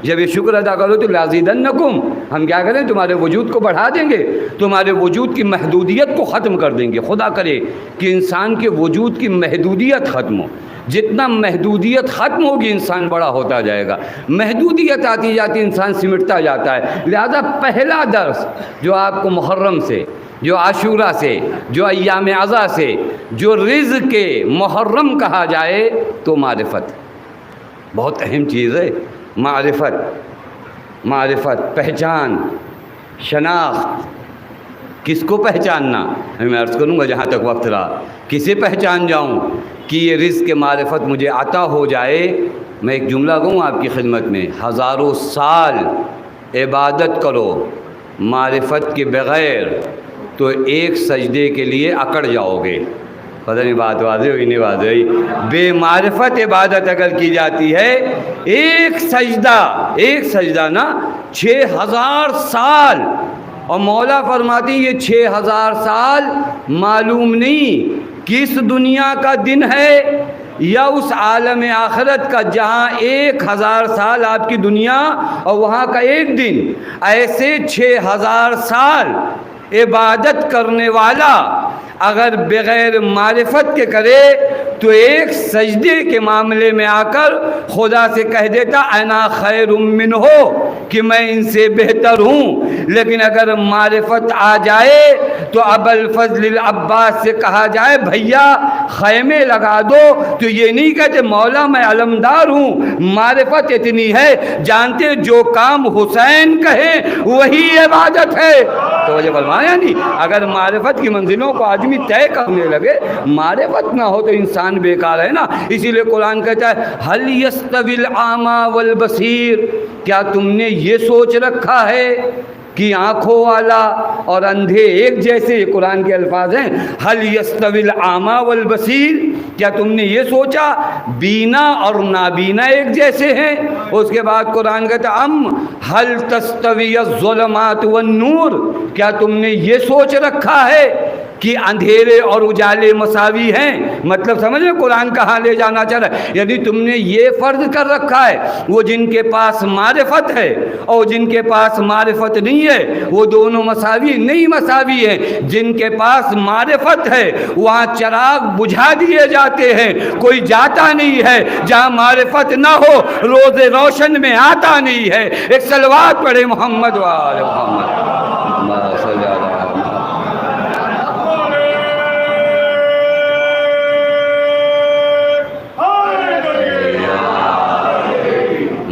جب یہ شکر ادا کرو تو لازیدنکم، ہم کیا کریں؟ تمہارے وجود کو بڑھا دیں گے، تمہارے وجود کی محدودیت کو ختم کر دیں گے۔ خدا کرے کہ انسان کے وجود کی محدودیت ختم ہو۔ جتنا محدودیت ختم ہوگی انسان بڑا ہوتا جائے گا، محدودیت آتی جاتی انسان سمٹتا جاتا ہے۔ لہذا پہلا درس جو آپ کو محرم سے، جو عاشورہ سے، جو ایام عزا سے، جو رزق کے محرم کہا جائے تو معرفت بہت اہم چیز ہے۔ معرفت، پہچان، شناخت۔ کس کو پہچاننا؟ میں عرض کروں گا جہاں تک وقت رہا، کسے پہچان جاؤں کہ یہ رزق معرفت مجھے عطا ہو جائے؟ میں ایک جملہ کہوں آپ کی خدمت میں، ہزاروں سال عبادت کرو معرفت کے بغیر تو ایک سجدے کے لیے اکڑ جاؤ گے۔ پتہ نہیں بات واضح ہوئی نہیں واضح ہوئی؟ بے معرفت عبادت اگر کی جاتی ہے، ایک سجدہ نا 6000 سال، اور مولا فرماتی یہ 6000 سال معلوم نہیں کس دنیا کا دن ہے یا اس عالم آخرت کا جہاں 1000 سال آپ کی دنیا اور وہاں کا ایک دن۔ ایسے 6000 سال عبادت کرنے والا اگر بغیر معرفت کے کرے تو ایک سجدے کے معاملے میں آ کر خدا سے کہہ دیتا انا خیر منہ، کہ میں ان سے بہتر ہوں۔ لیکن اگر معرفت آ جائے تو ابوالفضل العباس سے کہا جائے بھیا خیمے لگا دو تو یہ نہیں کہتے مولا میں علمدار ہوں۔ معرفت اتنی ہے، جانتے جو کام حسین کہے وہی عبادت ہے۔ توجہ فرمایا نہیں؟ اگر معرفت کی منزلوں کو آدمی طے کرنے لگے، معرفت نہ ہو تو انسان بیکار ہے نا۔ اسی لیے قرآن کہتا ہے هل يستوي الأعمى والبصير، کیا تم نے یہ سوچ رکھا ہے کہ آنکھوں والا اور اندھے ایک جیسے؟ یہ قرآن کے الفاظ ہیں، هل يستوي الأعمى والبصير، کیا تم نے یہ سوچا بینا اور نابینا ایک جیسے ہیں؟ اس کے بعد قرآن کہتا ہے ام هل تستوي الظلمات والنور، کیا تم نے یہ سوچ رکھا ہے کہ اندھیرے اور اجالے مساوی ہیں؟ مطلب سمجھ رہے قرآن کہاں لے جانا چاہ رہا ہے؟ یعنی تم نے یہ فرض کر رکھا ہے وہ جن کے پاس معرفت ہے اور جن کے پاس معرفت نہیں ہے وہ دونوں مساوی نہیں، مساوی ہیں۔ جن کے پاس معرفت ہے وہاں چراغ بجھا دیے جاتے ہیں، کوئی جاتا نہیں ہے۔ جہاں معرفت نہ ہو روز روشن میں آتا نہیں ہے۔ ایک صلوات پڑھے محمد و آل محمد۔ اللہم صلی علی محمد۔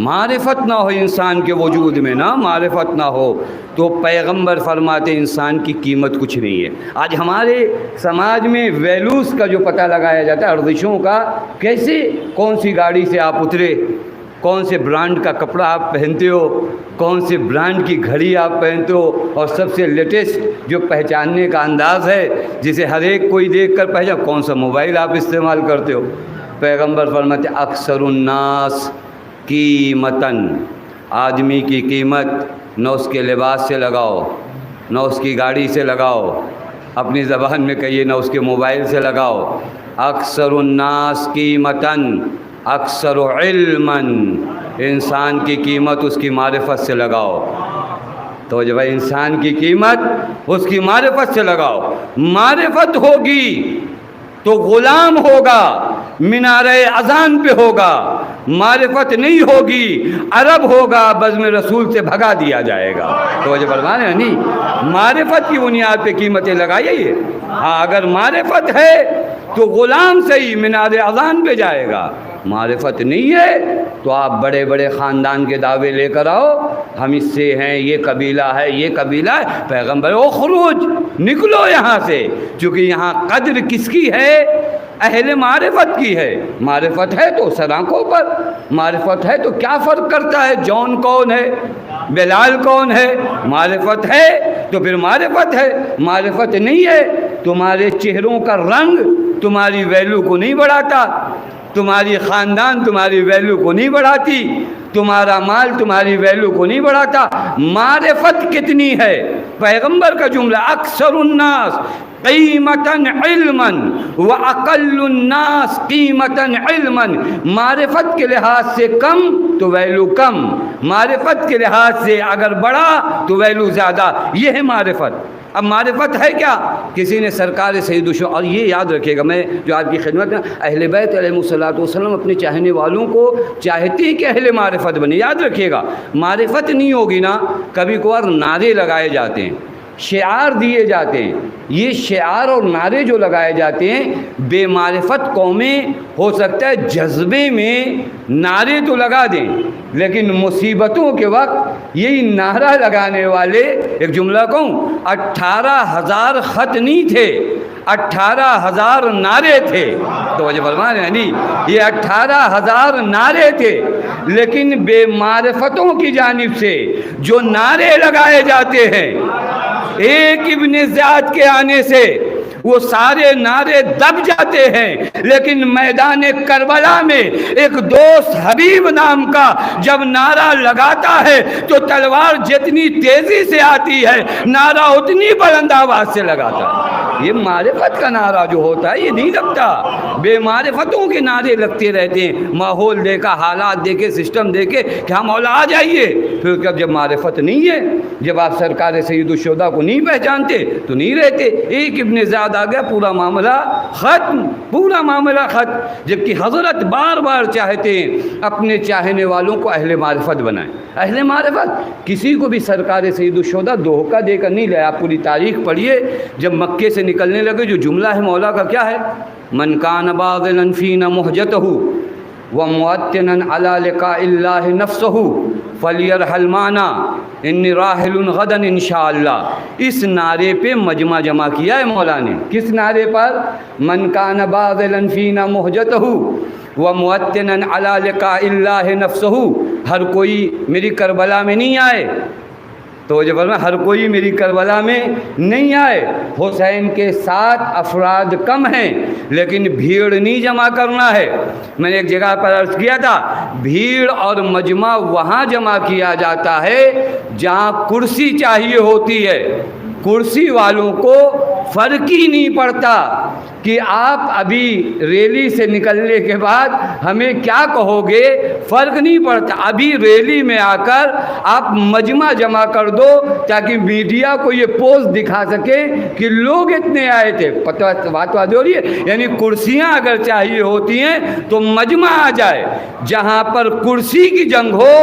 معرفت نہ ہو انسان کے وجود میں، نا معرفت نہ ہو تو پیغمبر فرماتے انسان کی قیمت کچھ نہیں ہے۔ آج ہمارے سماج میں ویلوز کا جو پتہ لگایا جاتا ہے، ارزشوں کا، کیسے کون سی گاڑی سے آپ اترے، کون سے برانڈ کا کپڑا آپ پہنتے ہو، کون سے برانڈ کی گھڑی آپ پہنتے ہو، اور سب سے لیٹسٹ جو پہچاننے کا انداز ہے جسے ہر ایک کوئی دیکھ کر پہچان، کون سا موبائل آپ استعمال کرتے ہو۔ پیغمبر فرماتے اکثر الناس قیمتاً، آدمی کی قیمت نہ اس کے لباس سے لگاؤ، نہ اس کی گاڑی سے لگاؤ، اپنی زبان میں کہیے نہ اس کے موبائل سے لگاؤ۔ اکثر الناس قیمتاً اکثر علماً، انسان کی قیمت اس کی معرفت سے لگاؤ۔ تو جب انسان کی قیمت اس کی معرفت سے لگاؤ، معرفت ہوگی تو غلام ہوگا، مینارے اذان پہ ہوگا، معرفت نہیں ہوگی، عرب ہوگا، بزم رسول سے بھگا دیا جائے گا۔ تو جو فرمان ہے نہیں، معرفت کی بنیاد پہ قیمتیں لگائیے۔ ہاں اگر معرفت ہے تو غلام صحیح مینار اذان پہ جائے گا، معرفت نہیں ہے تو آپ بڑے بڑے خاندان کے دعوے لے کر آؤ، ہم اس سے ہیں، یہ قبیلہ ہے، یہ قبیلہ ہے۔ پیغمبر اخرج، نکلو یہاں سے، چونکہ یہاں قدر کس کی ہے؟ اہل معرفت کی ہے۔ معرفت ہے تو سر آنکھوں پر، معرفت ہے تو کیا فرق کرتا ہے جون کون ہے، بلال کون ہے؟ معرفت ہے تو پھر معرفت ہے، معرفت نہیں ہے تمہارے چہروں کا رنگ تمہاری ویلیو کو نہیں بڑھاتا، تمہاری خاندان تمہاری ویلیو کو نہیں بڑھاتی، تمہارا مال تمہاری ویلیو کو نہیں بڑھاتا۔ معرفت کتنی ہے؟ پیغمبر کا جملہ، اکثر الناس قیمتاً علماً واقل الناس قیمتاً علماً۔ معرفت کے لحاظ سے کم تو ویلیو کم، معرفت کے لحاظ سے اگر بڑا تو ویلیو زیادہ، یہ ہے معرفت۔ اب معرفت ہے کیا؟ کسی نے سرکار سید الشہداء، اور یہ یاد رکھیے گا، میں جو آپ کی خدمت میں، اہل بیت علیہ الصلوۃ والسلام اپنے چاہنے والوں کو چاہتے ہیں کہ اہل معرفت بنے۔ یاد رکھیے گا، معرفت نہیں ہوگی نا، کبھی کبھار نعرے لگائے جاتے ہیں، شعار دیے جاتے ہیں، یہ شعار اور نعرے جو لگائے جاتے ہیں، بے معرفت قومیں ہو سکتا ہے جذبے میں نعرے تو لگا دیں، لیکن مصیبتوں کے وقت یہی نعرہ لگانے والے، ایک جملہ کہوں، 18,000 خط نہیں تھے، 18,000 نعرے تھے۔ تو وجہ فرمان ہے نہیں، یہ 18,000 نعرے تھے، لیکن بے معرفتوں کی جانب سے جو نعرے لگائے جاتے ہیں، ایک ابن زیاد کے آنے سے وہ سارے نعرے دب جاتے ہیں، لیکن میدان کربلا میں ایک دوست حبیب نام کا جب نعرہ لگاتا ہے تو تلوار جتنی تیزی سے آتی ہے، نعرہ اتنی بلند آواز سے لگاتا ہے۔ یہ معرفت کا نعرہ جو ہوتا ہے یہ نہیں لگتا، بے معرفتوں کے نعرے لگتے رہتے ہیں، ماحول دیکھا، حالات دیکھے، سسٹم دیکھے کہ ہم مولا آ جائیے، پھر جب معرفت نہیں ہے، جب آپ سرکار سید الشہداء کو نہیں پہچانتے تو نہیں رہتے۔ ایک ابن زیاد آ گیا، پورا معاملہ ختم، پورا معاملہ ختم۔ جبکہ حضرت بار بار چاہتے ہیں اپنے چاہنے والوں کو اہل معرفت بنائیں۔ اہل معرفت کسی کو بھی سرکار سید الشہداء دھوکہ دے کر نہیں لے۔ آپ پوری تاریخ پڑھیے، جب مکے سے نکلنے لگے جو جملہ ہے مولا کا کیا ہے؟ من کان باذلا فینا مہجتہ وموطنا علی لقاء اللہ نفسہ فلیرحل معنا انی راحل غدا انشاءاللہ۔ اس نعرے پہ مجمع جمع کیا ہے مولا نے۔ کس نعرے پر؟ من کان باذلا فینا مہجتہ وموطنا علی لقاء اللہ نفسہ۔ ہر کوئی میری کربلا میں نہیں آئے، تو جب ہر کوئی میری کربلا میں نہیں آئے، حسین کے 7 افراد کم ہیں، لیکن بھیڑ نہیں جمع کرنا ہے۔ میں نے ایک جگہ پر عرض کیا تھا، بھیڑ اور مجمع وہاں جمع کیا جاتا ہے جہاں کرسی چاہیے ہوتی ہے۔ کرسی والوں کو فرق ہی نہیں پڑتا کہ آپ ابھی ریلی سے نکلنے کے بعد ہمیں کیا کہو گے، فرق نہیں پڑتا۔ ابھی ریلی میں آ کر آپ مجمع جمع کر دو تاکہ میڈیا کو یہ پوز دکھا سکے کہ لوگ اتنے آئے تھے۔ بات ہو رہی ہے؟ یعنی کرسیاں اگر چاہیے ہوتی ہیں تو مجمع آ جائے، جہاں پر کرسی کی جنگ ہو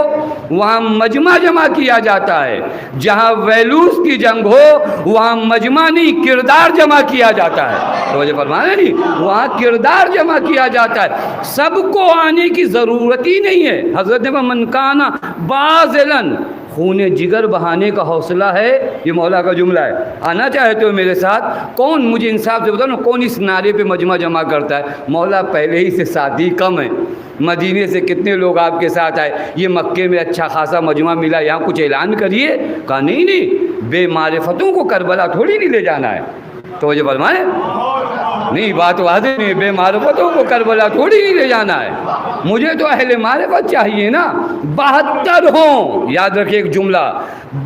وہاں مجمع جمع کیا جاتا ہے، جہاں ویلوز کی جنگ ہو وہاں مجمع نہیں کردار جمع کیا جاتا ہے۔ تو یہ فرمایا نہیں، وہاں کردار جمع کیا جاتا ہے، سب کو آنے کی ضرورت ہی نہیں ہے۔ حضرت نے من کان باذلاً، خون جگر بہانے کا حوصلہ ہے، یہ مولا کا جملہ ہے۔ آنا چاہتے ہو میرے ساتھ؟ کون مجھے انصاف سے بتاؤ نا، کون اس نعرے پہ مجمع جمع کرتا ہے؟ مولا پہلے ہی سے ساتھی کم ہیں، مدینے سے کتنے لوگ آپ کے ساتھ آئے، یہ مکے میں اچھا خاصا مجمع ملا، یہاں کچھ اعلان کریے۔ کہا نہیں، بے معرفتوں کو کربلا تھوڑی نہیں لے جانا ہے۔ تو یہ فرمائے نہیں، بات واضح نہیں، بے معرفتوں کو کربلا تھوڑی نہیں لے جانا ہے، مجھے تو اہل معرفت چاہیے نا۔ 72 ہوں، یاد رکھیں ایک جملہ،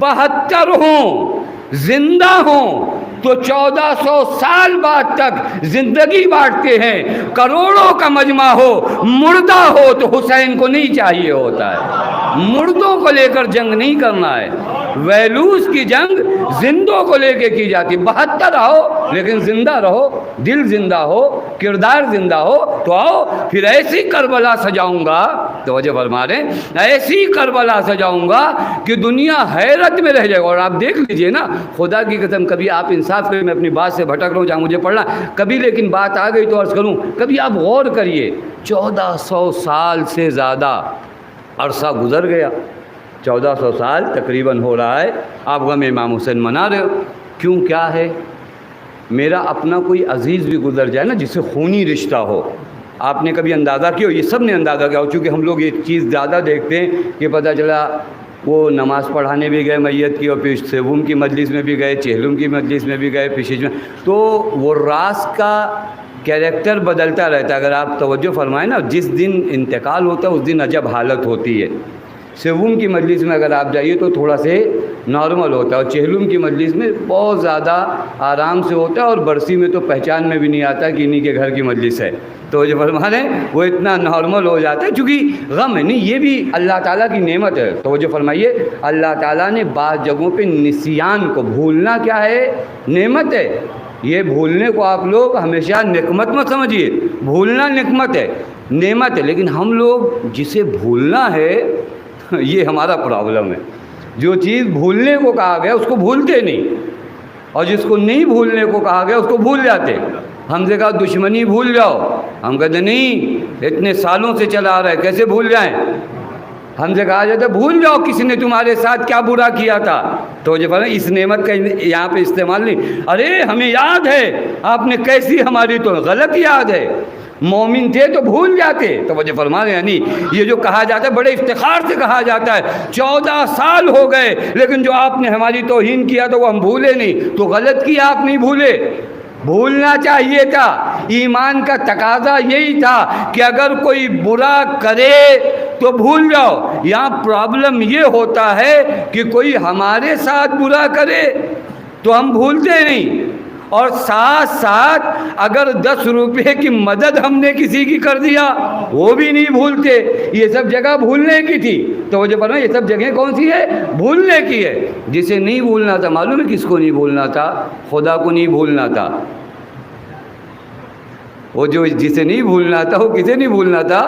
72 ہوں، زندہ ہوں تو 1400 سال بعد تک زندگی بانٹتے ہیں۔ کروڑوں کا مجمع ہو، مردہ ہو تو حسین کو نہیں چاہیے ہوتا ہے، مردوں کو لے کر جنگ نہیں کرنا ہے۔ ویلوز کی جنگ زندوں کو لے کے کی جاتی. 72 آؤ لیکن زندہ رہو, دل زندہ ہو, کردار زندہ ہو تو آؤ. پھر ایسی کربلا سجاؤں گا, توجہ فرما رہے ہیں, ایسی کربلا سجاؤں گا کہ دنیا حیرت میں رہ جائے گا. اور آپ دیکھ لیجئے نا, خدا کی قسم, کبھی آپ انصاف کریں, میں اپنی بات سے بھٹک رہا ہوں جہاں مجھے پڑھنا, کبھی لیکن بات آ گئی تو عرض کروں, کبھی آپ غور کریے, 1400 سال سے زیادہ عرصہ گزر گیا. 1400 سال تقریباً ہو رہا ہے آپ غم امام حسین منا رہے ہو. کیوں, کیا ہے؟ میرا اپنا کوئی عزیز بھی گزر جائے نا جس سے خونی رشتہ ہو, آپ نے کبھی اندازہ کیا ہو؟ یہ سب نے اندازہ کیا ہو, چونکہ ہم لوگ یہ چیز زیادہ دیکھتے ہیں کہ پتہ چلا وہ نماز پڑھانے بھی گئے میت کی, اور پھر سیوم کی مجلس میں بھی گئے, چہلم کی مجلس میں بھی گئے, پھر میں, تو وہ راز کا کیریکٹر بدلتا رہتا ہے. اگر آپ توجہ فرمائیں نا, جس دن انتقال ہوتا ہے اس دن عجب حالت ہوتی ہے. سیوم کی مجلس میں اگر آپ جائیے تو تھوڑا سے نارمل ہوتا ہے, اور چہلم کی مجلس میں بہت زیادہ آرام سے ہوتا ہے, اور برسی میں تو پہچان میں بھی نہیں آتا کہ انہی کے گھر کی مجلس ہے. تو جو فرما رہے ہیں وہ اتنا نارمل ہو جاتا ہے, چونکہ غم ہے نہیں, یہ بھی اللہ تعالیٰ کی نعمت ہے. تو جو فرمائیے, اللہ تعالیٰ نے بعض جگہوں پہ نسیان کو, بھولنا کیا ہے, نعمت ہے. یہ بھولنے کو آپ لوگ ہمیشہ نقمت مت سمجھیے, بھولنا نقمت ہے, نعمت ہے. لیکن ہم لوگ جسے بھولنا ہے یہ ہمارا پرابلم ہے. جو چیز بھولنے کو کہا گیا اس کو بھولتے نہیں, اور جس کو نہیں بھولنے کو کہا گیا اس کو بھول جاتے. ہم سے کہا دشمنی بھول جاؤ, ہم کہتے نہیں, اتنے سالوں سے چلا آ رہا ہے, کیسے بھول جائیں. ہم سے کہا جاتا ہے بھول جاؤ کسی نے تمہارے ساتھ کیا برا کیا تھا. تو جو فرمایا اس نعمت کا یہاں پہ استعمال نہیں. ارے ہمیں یاد ہے آپ نے کیسی ہماری, تو غلط یاد ہے. مومن تھے تو بھول جاتے. تو وجہ فرما رہے ہیں, یعنی یہ جو کہا جاتا ہے بڑے افتخار سے کہا جاتا ہے 14 سال ہو گئے لیکن جو آپ نے ہماری توہین کیا تو وہ ہم بھولے نہیں. تو غلط کیا, آپ نہیں بھولے, بھولنا چاہیے تھا. ایمان کا تقاضا یہی تھا کہ اگر کوئی برا کرے تو بھول جاؤ. یہاں پرابلم یہ ہوتا ہے کہ کوئی ہمارے ساتھ برا کرے تو ہم بھولتے نہیں, اور ساتھ ساتھ اگر 10 روپے کی مدد ہم نے کسی کی کر دیا وہ بھی نہیں بھولتے. یہ سب جگہ بھولنے کی تھی. تو جو فرمایا یہ سب جگہ کون سی ہے, بھولنے کی ہے. جسے نہیں بھولنا تھا, معلوم ہے کس کو نہیں بھولنا تھا, خدا کو نہیں بھولنا تھا. وہ جو جسے نہیں بھولنا تھا وہ کسے نہیں بھولنا تھا,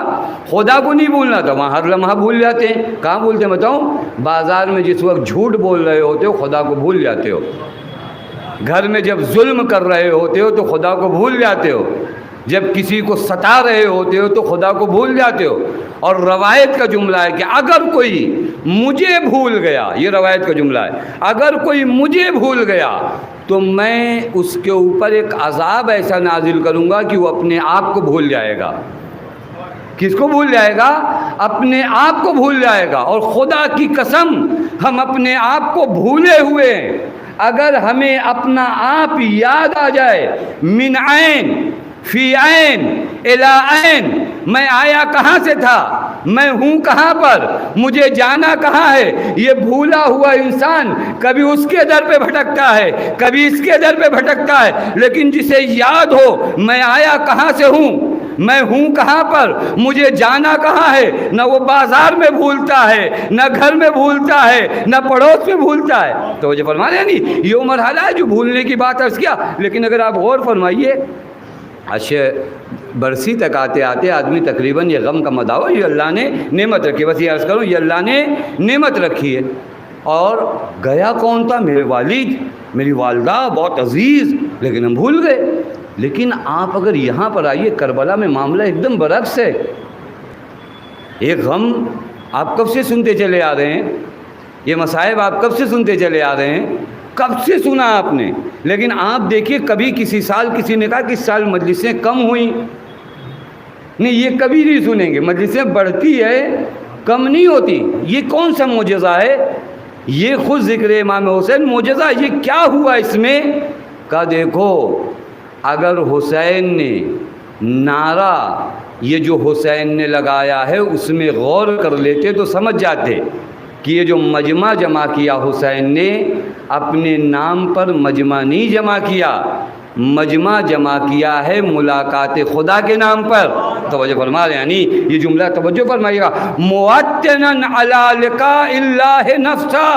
خدا کو نہیں بھولنا تھا. وہاں ہر لمحہ بھول جاتے ہیں. کہاں بھولتے ہیں بتاؤں, بازار میں جس وقت جھوٹ بول رہے ہوتے ہو خدا کو بھول جاتے ہو. گھر میں جب ظلم کر رہے ہوتے ہو تو خدا کو بھول جاتے ہو. جب کسی کو ستا رہے ہوتے ہو تو خدا کو بھول جاتے ہو. اور روایت کا جملہ ہے کہ اگر کوئی مجھے بھول گیا, یہ روایت کا جملہ ہے, اگر کوئی مجھے بھول گیا تو میں اس کے اوپر ایک عذاب ایسا نازل کروں گا کہ وہ اپنے آپ کو بھول جائے گا. کس کو بھول جائے گا, اپنے آپ کو بھول جائے گا. اور خدا کی قسم ہم اپنے آپ کو بھولے ہوئے ہیں. اگر ہمیں اپنا آپ یاد آ جائے, من عین فی عین الی عین, میں آیا کہاں سے تھا, میں ہوں کہاں پر, مجھے جانا کہاں ہے. یہ بھولا ہوا انسان کبھی اس کے در پہ بھٹکتا ہے, کبھی اس کے در پہ بھٹکتا ہے. لیکن جسے یاد ہو میں آیا کہاں سے ہوں, میں ہوں کہاں پر, مجھے جانا کہاں ہے, نہ وہ بازار میں بھولتا ہے, نہ گھر میں بھولتا ہے, نہ پڑوس میں بھولتا ہے. تو جو فرما رہے ہیں نہیں, یہ وہ مرحلہ ہے جو بھولنے کی بات عرض کیا. لیکن اگر آپ غور فرمائیے, اچھا برسی تک آتے آتے آدمی تقریباً یہ غم کا مداو, یہ اللہ نے نعمت رکھی. بس یہ عرض کروں, یہ اللہ نے نعمت رکھی ہے. اور گیا کون تھا, میرے والد, میری والدہ, بہت عزیز, لیکن ہم بھول گئے. لیکن آپ اگر یہاں پر آئیے, کربلا میں معاملہ ایک دم برعکس ہے. ایک غم آپ کب سے سنتے چلے آ رہے ہیں, یہ مصائب آپ کب سے سنتے چلے آ رہے ہیں, کب سے سنا آپ نے. لیکن آپ دیکھیے کبھی کسی سال کسی نے کہا کہ اس سال مجلسیں کم ہوئیں, نہیں, یہ کبھی نہیں سنیں گے. مجلسیں بڑھتی ہے, کم نہیں ہوتی. یہ کون سا معجزہ ہے, یہ خود ذکر امام حسین معجزہ. یہ کیا ہوا اس میں, کہا دیکھو اگر حسین نے نعرہ یہ جو حسین نے لگایا ہے اس میں غور کر لیتے تو سمجھ جاتے کہ یہ جو مجمع جمع کیا حسین نے, اپنے نام پر مجمع نہیں جمع کیا, مجمع جمع کیا ہے ملاقات خدا کے نام پر. توجہ فرما رہے ہیں، یعنی یہ جملہ توجہ فرمائیے گا، موطنا علی لقاء اللہ نفسا،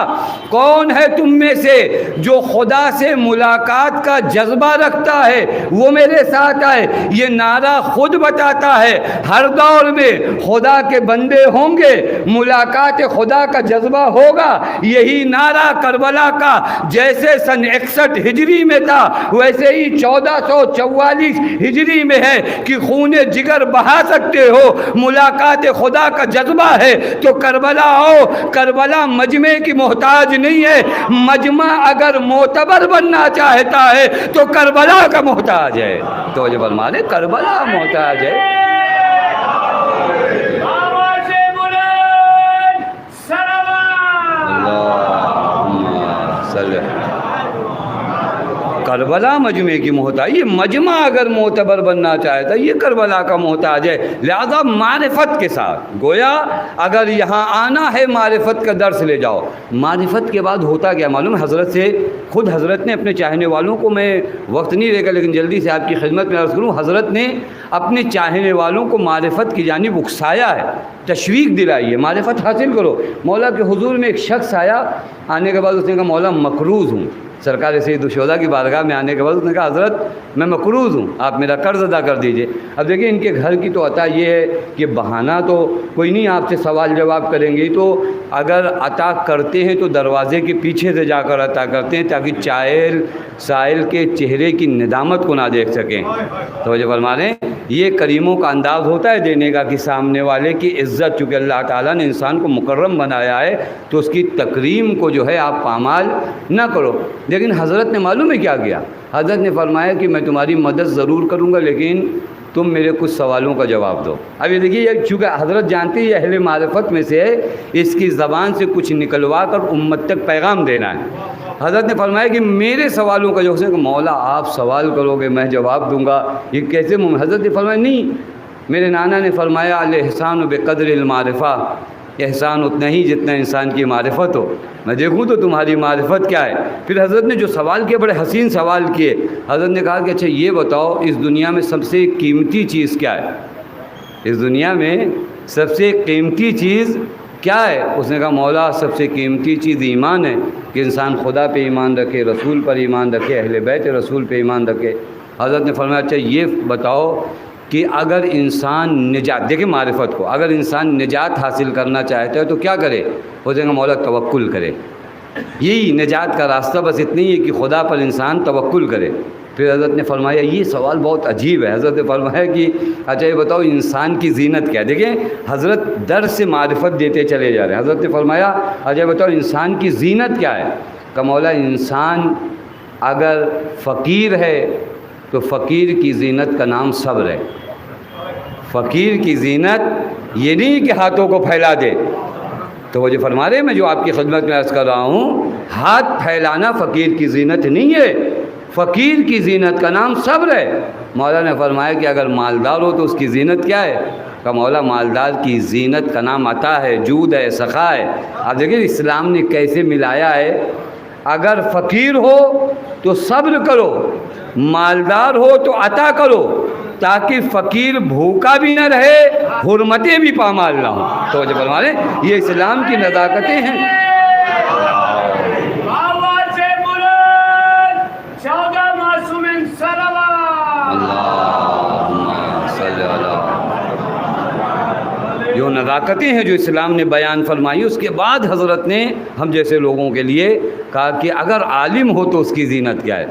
کون ہے تم میں سے جو خدا سے ملاقات کا جذبہ رکھتا ہے وہ میرے ساتھ آئے۔ یہ نعرہ خود بتاتا ہے ہر دور میں خدا کے بندے ہوں گے، ملاقات خدا کا جذبہ ہوگا۔ یہی نعرہ کربلا کا جیسے سن 61 ہجری میں تھا ویسے ہی 1444 ہجری میں ہے کہ خون جگر بہا سکتے ہو، ملاقات خدا کا جذبہ ہے تو کربلا ہو۔ کربلا مجمع کی محتاج نہیں ہے، مجمع اگر معتبر بننا چاہتا ہے تو کربلا کا محتاج ہے۔ تو جو فرما رہے کربلا محتاج ہے۔ آواز بلند صلوات۔ اللہم صلی کربلا مجمع کی محتاج، یہ مجمع اگر معتبر بننا چاہتا ہے یہ کربلا کا محتاج ہے۔ لہذا معرفت کے ساتھ گویا اگر یہاں آنا ہے معرفت کا درس لے جاؤ۔ معرفت کے بعد ہوتا کیا معلوم ہے؟ حضرت سے خود حضرت نے اپنے چاہنے والوں کو، میں وقت نہیں رہے گا لیکن جلدی سے آپ کی خدمت میں عرض کروں، حضرت نے اپنے چاہنے والوں کو معرفت کی جانب اکسایا ہے، تشویق دلائی ہے، معرفت حاصل کرو۔ مولا کے حضور میں ایک شخص آیا، آنے کے بعد اس نے کہا مولا مقروض ہوں۔ سرکار سید الشہداء کی بارگاہ میں آنے کے بعد اس نے کہا حضرت میں مقروض ہوں، آپ میرا قرض ادا کر دیجئے۔ اب دیکھیں ان کے گھر کی تو عطا یہ ہے کہ بہانہ تو کوئی نہیں آپ سے سوال جواب کریں گے، تو اگر عطا کرتے ہیں تو دروازے کے پیچھے سے جا کر عطا کرتے ہیں تاکہ سائل کے چہرے کی ندامت کو نہ دیکھ سکیں۔ توجہ فرما رہے ہیں، یہ کریموں کا انداز ہوتا ہے دینے کا کہ سامنے والے کی عزت، چونکہ اللہ تعالیٰ نے انسان کو مکرم بنایا ہے تو اس کی تکریم کو جو ہے آپ پامال نہ کرو۔ لیکن حضرت نے معلوم ہے کیا کیا؟ حضرت نے فرمایا کہ میں تمہاری مدد ضرور کروں گا لیکن تم میرے کچھ سوالوں کا جواب دو۔ اب یہ دیکھیے چونکہ حضرت جانتے ہیں یہ اہل معرفت میں سے ہے، اس کی زبان سے کچھ نکلوا کر امت تک پیغام دینا ہے۔ حضرت نے فرمایا کہ میرے سوالوں کا جو ہے کہ مولا آپ سوال کرو گے میں جواب دوں گا، یہ کیسے ممکن؟ حضرت نے فرمایا نہیں، میرے نانا نے فرمایا الاحسان بقدر المعرفہ، احسان اتنا ہی جتنا انسان کی معرفت ہو، میں دیکھوں تو تمہاری معرفت کیا ہے۔ پھر حضرت نے جو سوال کیے بڑے حسین سوال کیے، حضرت نے کہا کہ اچھا یہ بتاؤ اس دنیا میں سب سے قیمتی چیز کیا ہے؟ اس دنیا میں سب سے قیمتی چیز کیا ہے؟ اس نے کہا مولا سب سے قیمتی چیز ایمان ہے، کہ انسان خدا پہ ایمان رکھے، رسول پر ایمان رکھے، اہل بیت رسول پہ ایمان رکھے۔ حضرت نے فرمایا اچھا یہ بتاؤ کہ اگر انسان نجات، دیکھیں معرفت کو، اگر انسان نجات حاصل کرنا چاہتا ہے تو کیا کرے؟ ہو جائے گا مولا توکل کرے، یہی نجات کا راستہ بس اتنا ہی ہے کہ خدا پر انسان توکل کرے۔ پھر حضرت نے فرمایا یہ سوال بہت عجیب ہے۔ حضرت نے فرمایا کہ اچھا یہ بتاؤ انسان کی زینت کیا ہے؟ دیکھیں حضرت در سے معرفت دیتے چلے جا رہے ہیں۔ حضرت نے فرمایا اچھا یہ بتاؤ انسان کی زینت کیا ہے؟ کہ مولا انسان اگر فقیر ہے تو فقیر کی زینت کا نام صبر ہے۔ فقیر کی زینت یہ نہیں کہ ہاتھوں کو پھیلا دے، تو وہ جو فرما رہے ہیں میں جو آپ کی خدمت میں عرض کر رہا ہوں، ہاتھ پھیلانا فقیر کی زینت نہیں ہے، فقیر کی زینت کا نام صبر ہے۔ مولا نے فرمایا کہ اگر مالدار ہو تو اس کی زینت کیا ہے؟ کہ مولا مالدار کی زینت کا نام عطا ہے، جود ہے، سخا ہے۔ آپ دیکھیں اسلام نے کیسے ملایا ہے، اگر فقیر ہو تو صبر کرو، مالدار ہو تو عطا کرو، تاکہ فقیر بھوکا بھی نہ رہے، حرمتیں بھی پامال نہ ہوں۔ تو جو فرما رہے ہیں یہ اسلام کی نزاکتیں ہیں۔ آواز بلند 14 معصوم صلوات۔ اللہم صلی اللہ، جو نزاکتیں ہیں جو اسلام نے بیان فرمائی، اس کے بعد حضرت نے ہم جیسے لوگوں کے لیے کہا کہ اگر عالم ہو تو اس کی زینت کیا ہے؟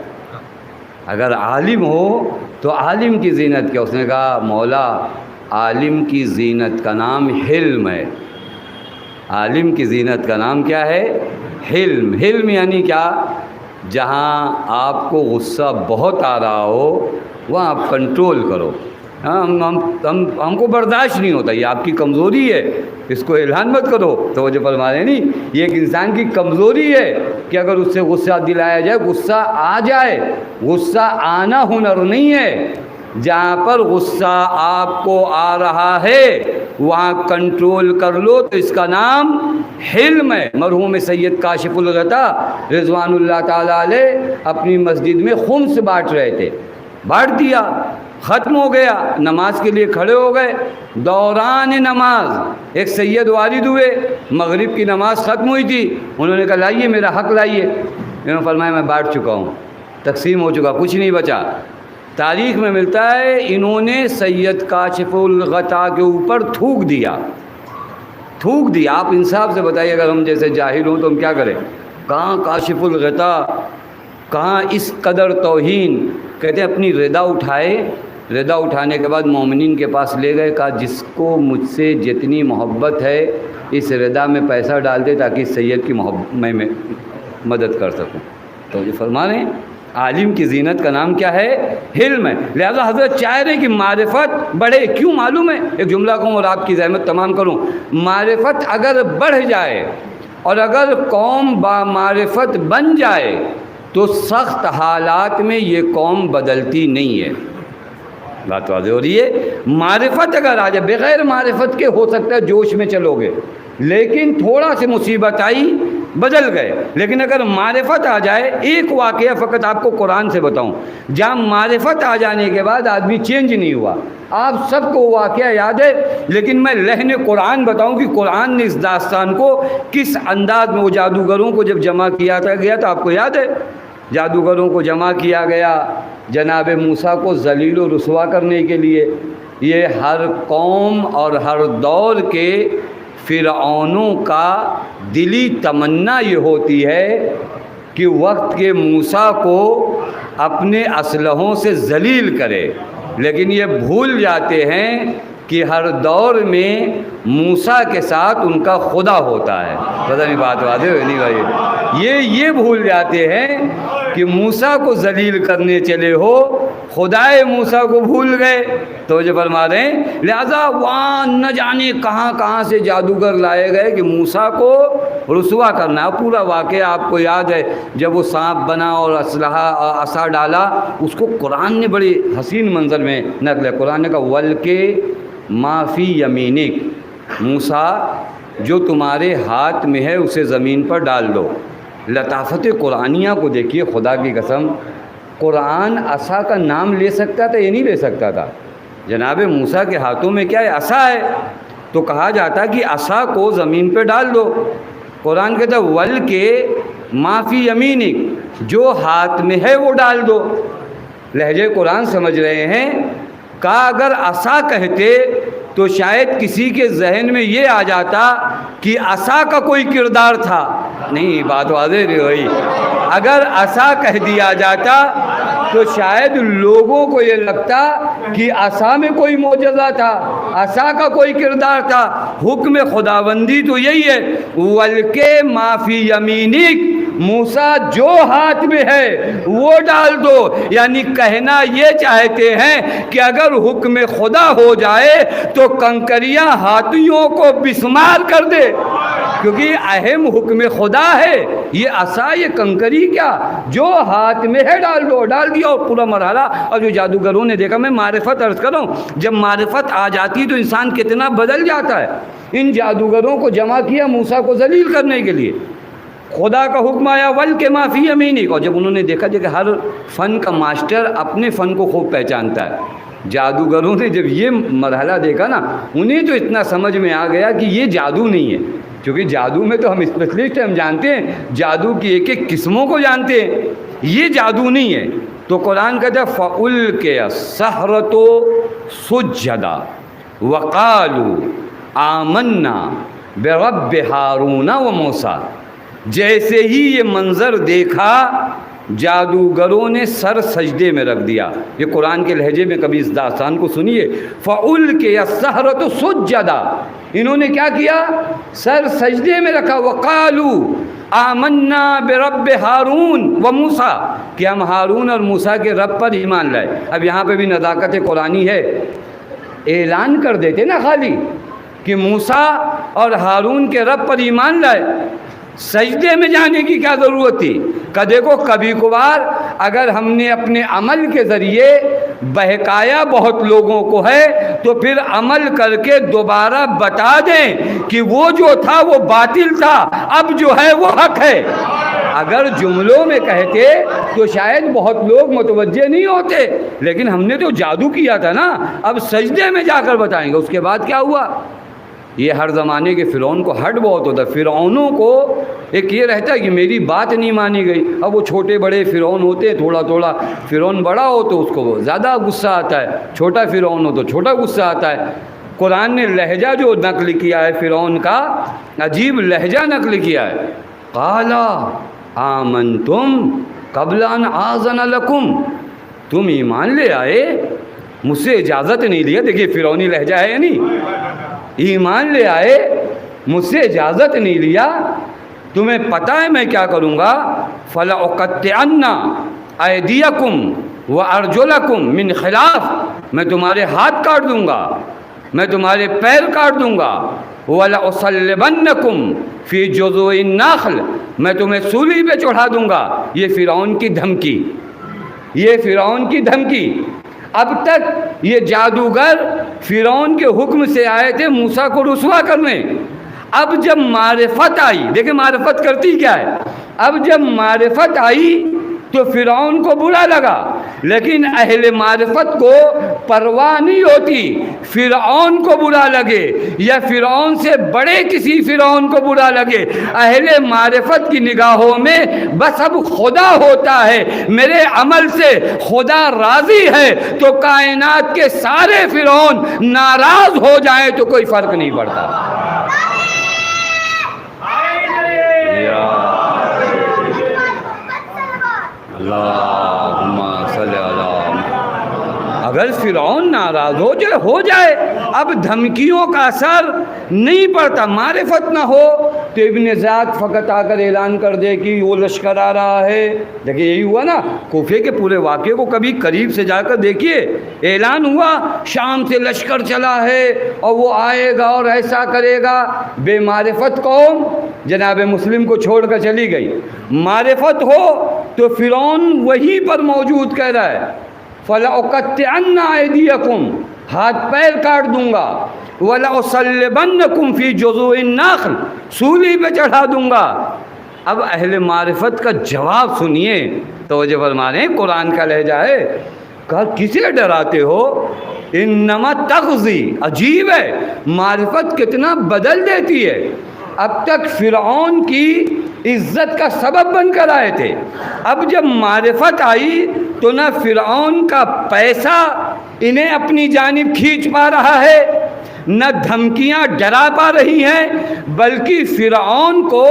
اگر عالم ہو تو عالم کی زینت کیا؟ اس نے کہا مولا عالم کی زینت کا نام حلم ہے۔ عالم کی زینت کا نام کیا ہے؟ حلم۔ حلم یعنی کیا؟ جہاں آپ کو غصہ بہت آ رہا ہو وہاں آپ کنٹرول کرو۔ ہم کو برداشت نہیں ہوتا، یہ آپ کی کمزوری ہے، اس کو اعلان مت کرو۔ تو وہ جو فرما رہے ہیں نہیں، یہ ایک انسان کی کمزوری ہے کہ اگر اس سے غصہ دلایا جائے، غصہ آ جائے، غصہ آنا ہنر نہیں ہے۔ جہاں پر غصہ آپ کو آ رہا ہے وہاں کنٹرول کر لو، تو اس کا نام حلم ہے۔ مرحوم سید کاشف الغطا رضوان اللہ تعالیٰ علیہ اپنی مسجد میں خمس بانٹ رہے تھے، بانٹ دیا، ختم ہو گیا، نماز کے لیے کھڑے ہو گئے، دوران نماز ایک سید والد ہوئے، مغرب کی نماز ختم ہوئی تھی، انہوں نے کہا لائیے میرا حق لائیے، انہوں نے فرمایا میں بانٹ چکا ہوں، تقسیم ہو چکا، کچھ نہیں بچا۔ تاریخ میں ملتا ہے انہوں نے سید کاشف الغطا کے اوپر تھوک دیا۔ آپ انصاف سے بتائیے، اگر ہم جیسے جاہل ہوں تو ہم کیا کریں؟ کہاں کاشف الغطا، کہاں اس قدر توہین۔ کہتے ہیں اپنی ردا اٹھائے، ردا اٹھانے کے بعد مومنین کے پاس لے گئے، کہا جس کو مجھ سے جتنی محبت ہے اس ردا میں پیسہ ڈال دے تاکہ سید کی محبت میں مدد کر سکوں۔ تو یہ فرما رہے ہیں عالم کی زینت کا نام کیا ہے؟ علم ہے۔ لہذا حضرت چاہ رہے ہیں کہ معرفت بڑھے، کیوں معلوم ہے؟ ایک جملہ کہوں اور آپ کی زحمت تمام کروں۔ معرفت اگر بڑھ جائے اور اگر قوم با معرفت بن جائے تو سخت حالات میں یہ قوم بدلتی نہیں ہے۔ بات واضح ہو رہی ہے؟ معرفت اگر آ جائے، بغیر معرفت کے ہو سکتا ہے جوش میں چلو گے، لیکن تھوڑا سی مصیبت آئی بدل گئے۔ لیکن اگر معرفت آ جائے، ایک واقعہ فقط آپ کو قرآن سے بتاؤں، جہاں معرفت آ جانے کے بعد آدمی چینج نہیں ہوا۔ آپ سب کو واقعہ یاد ہے، لیکن میں لحن قرآن بتاؤں کہ قرآن نے اس داستان کو کس انداز میں، وہ جادوگروں کو جب جمع کیا گیا تو آپ کو یاد ہے، جادوگروں کو جمع کیا گیا جناب موسیٰ کو ذلیل و رسوا کرنے کے لیے۔ یہ ہر قوم اور ہر دور کے فرعونوں کا دلی تمنا یہ ہوتی ہے کہ وقت کے موسیٰ کو اپنے اسلحوں سے ذلیل کرے، لیکن یہ بھول جاتے ہیں کہ ہر دور میں موسیٰ کے ساتھ ان کا خدا ہوتا ہے۔ پتہ نہیں بات واضح ہو نہیں بھائی؟ یہ بھول جاتے ہیں کہ موسیٰ کو ذلیل کرنے چلے ہو، خدائے موسیٰ کو بھول گئے۔ تو جو فرما رہے ہیں لہذا وہاں نہ جانے کہاں سے جادوگر لائے گئے کہ موسیٰ کو رسوا کرنا۔ پورا واقعہ آپ کو یاد ہے، جب وہ سانپ بنا اور عصا ڈالا، اس کو قرآن نے بڑی حسین منظر میں نقل ہے۔ قرآن نے کہا وَلْقِ مَا فِي يَمِينِكَ، موسیٰ جو تمہارے ہاتھ میں ہے اسے زمین پر ڈال دو۔ لطافت قرآنیہ کو دیکھیے، خدا کی قسم، قرآن عصا کا نام لے سکتا تھا، یہ نہیں لے سکتا تھا۔ جناب موسیٰ کے ہاتھوں میں کیا ہے؟ عصا ہے، تو کہا جاتا کہ عصا کو زمین پہ ڈال دو۔ قرآن کہتا ہے وَلْقِ مَا فِي يَمِينِكَ، جو ہاتھ میں ہے وہ ڈال دو۔ لہجے قرآن سمجھ رہے ہیں، کہا اگر عصا کہتے تو شاید کسی کے ذہن میں یہ آ جاتا کہ عصا کا کوئی کردار تھا۔ نہیں، بات واضح نہیں ہوئی۔ اگر عصا کہہ دیا جاتا تو شاید لوگوں کو یہ لگتا کہ عصا میں کوئی معجزہ تھا، عصا کا کوئی کردار تھا۔ حکم خداوندی تو یہی ہے وَلْقِ مَا فِي يَمِينِكَ، موسیٰ جو ہاتھ میں ہے وہ ڈال دو۔ یعنی کہنا یہ چاہتے ہیں کہ اگر حکم خدا ہو جائے تو کنکریاں ہاتھیوں کو بسمار کر دے، کیونکہ اہم حکم خدا ہے۔ یہ عصا، یہ کنکری کیا، جو ہاتھ میں ہے ڈال دو، ڈال دیا اور پورا مرحلہ۔ اور جو جادوگروں نے دیکھا، میں معرفت عرض کروں، جب معرفت آ جاتی تو انسان کتنا بدل جاتا ہے۔ ان جادوگروں کو جمع کیا موسیٰ کو ذلیل کرنے کے لیے، خدا کا حکم آیا وَلْقِ مَا فِي يَمِينِكَ، اور جب انہوں نے دیکھا کہ ہر فن کا ماسٹر اپنے فن کو خوب پہچانتا ہے، جادوگروں نے جب یہ مرحلہ دیکھا نا، انہیں تو اتنا سمجھ میں آ گیا کہ یہ جادو نہیں ہے، کیونکہ جادو میں تو ہم اسپیشلسٹ ہیں، ہم جانتے ہیں جادو کی ایک ایک قسموں کو جانتے ہیں، یہ جادو نہیں ہے۔ تو قرآن کہتا ہے فَأُلْقِيَ السَّحَرَةُ سُجَّدًا وَقَالُوا آمَنَّا بِرَبِّ ہارون وموسیٰ۔ جیسے ہی یہ منظر دیکھا جادوگروں نے سر سجدے میں رکھ دیا۔ یہ قرآن کے لہجے میں کبھی اس داستان کو سنیے، فَأُلْقِيَ السَّحَرَةُ سُجَّدًا، انہوں نے کیا کیا؟ سر سجدے میں رکھا۔ وَقَالُوا آمَنَّا بِرَبِّ ہارون وموسیٰ، کہ ہم ہارون اور موسیٰ کے رب پر ایمان لائے۔ اب یہاں پہ بھی نزاکت قرآنی ہے، اعلان کر دیتے نا خالی کہ موسیٰ اور ہارون کے رب پر ایمان لائے، سجدے میں جانے کی کیا ضرورت تھی؟ کہ دیکھو کبھی کبھار اگر ہم نے اپنے عمل کے ذریعے بہکایا بہت لوگوں کو ہے تو پھر عمل کر کے دوبارہ بتا دیں کہ وہ جو تھا وہ باطل تھا، اب جو ہے وہ حق ہے۔ اگر جملوں میں کہتے تو شاید بہت لوگ متوجہ نہیں ہوتے، لیکن ہم نے تو جادو کیا تھا نا، اب سجدے میں جا کر بتائیں گے۔ اس کے بعد کیا ہوا؟ یہ ہر زمانے کے فرعون کو ہٹ بہت ہوتا ہے۔ فرعونوں کو ایک یہ رہتا ہے کہ میری بات نہیں مانی گئی۔ اب وہ چھوٹے بڑے فرعون ہوتے ہیں، تھوڑا تھوڑا فرعون بڑا ہو تو اس کو زیادہ غصہ آتا ہے، چھوٹا فرعون ہو تو چھوٹا غصہ آتا ہے۔ قرآن نے لہجہ جو نقل کیا ہے فرعون کا، عجیب لہجہ نقل کیا ہے۔ قالا آمنتم قبل ان آذن لکم، تم ایمان لے آئے مجھ سے اجازت نہیں لیا۔ دیکھیے فرعونی لہجہ ہے یا نہیں؟ ایمان لے آئے مجھ سے اجازت نہیں لیا، تمہیں پتہ ہے میں کیا کروں گا؟ فَلَأُقَطِّعَنَّ أَيْدِيَكُمْ وَأَرْجُلَكُمْ مِنْ خِلَافٍ، میں تمہارے ہاتھ کاٹ دوں گا، میں تمہارے پیر کاٹ دوں گا۔ وَلَأُصَلِّبَنَّكُمْ فِي جُذُوعِ النَّخْلِ، میں تمہیں سولی پہ چڑھا دوں گا۔ یہ فرعون کی دھمکی، یہ فرعون کی دھمکی۔ اب تک یہ جادوگر فرعون کے حکم سے آئے تھے موسیٰ کو رسوا کرنے۔ اب جب معرفت آئی، دیکھیں معرفت کرتی کیا ہے، اب جب معرفت آئی تو فرعون کو برا لگا، لیکن اہل معرفت کو پرواہ نہیں ہوتی فرعون کو برا لگے یا فرعون سے بڑے کسی فرعون کو برا لگے۔ اہل معرفت کی نگاہوں میں بس اب خدا ہوتا ہے، میرے عمل سے خدا راضی ہے تو کائنات کے سارے فرعون ناراض ہو جائیں تو کوئی فرق نہیں پڑتا۔ اللہم صلی اللہ، اگر فرعون ناراض ہو جائے اب دھمکیوں کا اثر نہیں پڑتا۔ معرفت نہ ہو تو ابن زیاد فقط آ کر اعلان کر دے کہ وہ لشکر آ رہا ہے۔ دیکھیں یہی ہوا نا، کوفے کے پورے واقعے کو کبھی قریب سے جا کر دیکھیے، اعلان ہوا شام سے لشکر چلا ہے اور وہ آئے گا اور ایسا کرے گا۔ بے معرفت قوم جناب مسلم کو چھوڑ کر چلی گئی، معرفت ہو تو فرعون وہیں پر موجود کہہ رہا ہے فَلَأُقَطِّعَنَّ أَيْدِيَكُمْ، ہاتھ پیر کاٹ دوں گا، وَلَأُصَلِّبَنَّكُمْ فِي جُذُوعِ النَّخْلِ، سولی پہ چڑھا دوں گا۔ اب اہل معرفت کا جواب سنیے، توجہ فرما رہے ہیں، قرآن کا لہجہ ہے۔ کہا کسے ڈراتے ہو؟ انما تغزی، عجیب ہے معرفت کتنا بدل دیتی ہے۔ اب تک فرعون کی عزت کا سبب بن کر آئے تھے، اب جب معرفت آئی تو نہ فرعون کا پیسہ انہیں اپنی جانب کھینچ پا رہا ہے، نہ دھمکیاں ڈرا پا رہی ہیں، بلکہ فرعون کو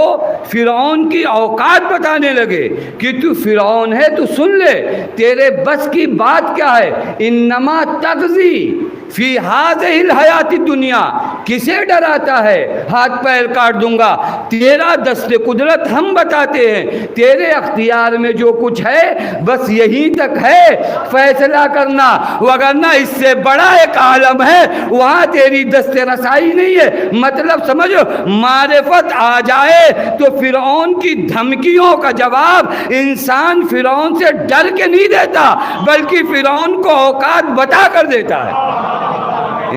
فرعون کی اوقات بتانے لگے کہ تو فرعون ہے تو سن لے، تیرے بس کی بات کیا ہے۔ انما تغزی فی ہذہ الحیات الدنیا، کسے ڈراتا ہے؟ ہاتھ پیر کاٹ دوں گا، تیرا دست قدرت ہم بتاتے ہیں، تیرے اختیار میں جو کچھ ہے بس یہی تک ہے فیصلہ کرنا، وگرنہ اس سے بڑا ایک عالم ہے وہاں تیری دست رسائی نہیں ہے۔ مطلب سمجھو، معرفت آ جائے تو فرعون کی دھمکیوں کا جواب انسان فرعون سے ڈر کے نہیں دیتا بلکہ فرعون کو اوقات بتا کر دیتا ہے۔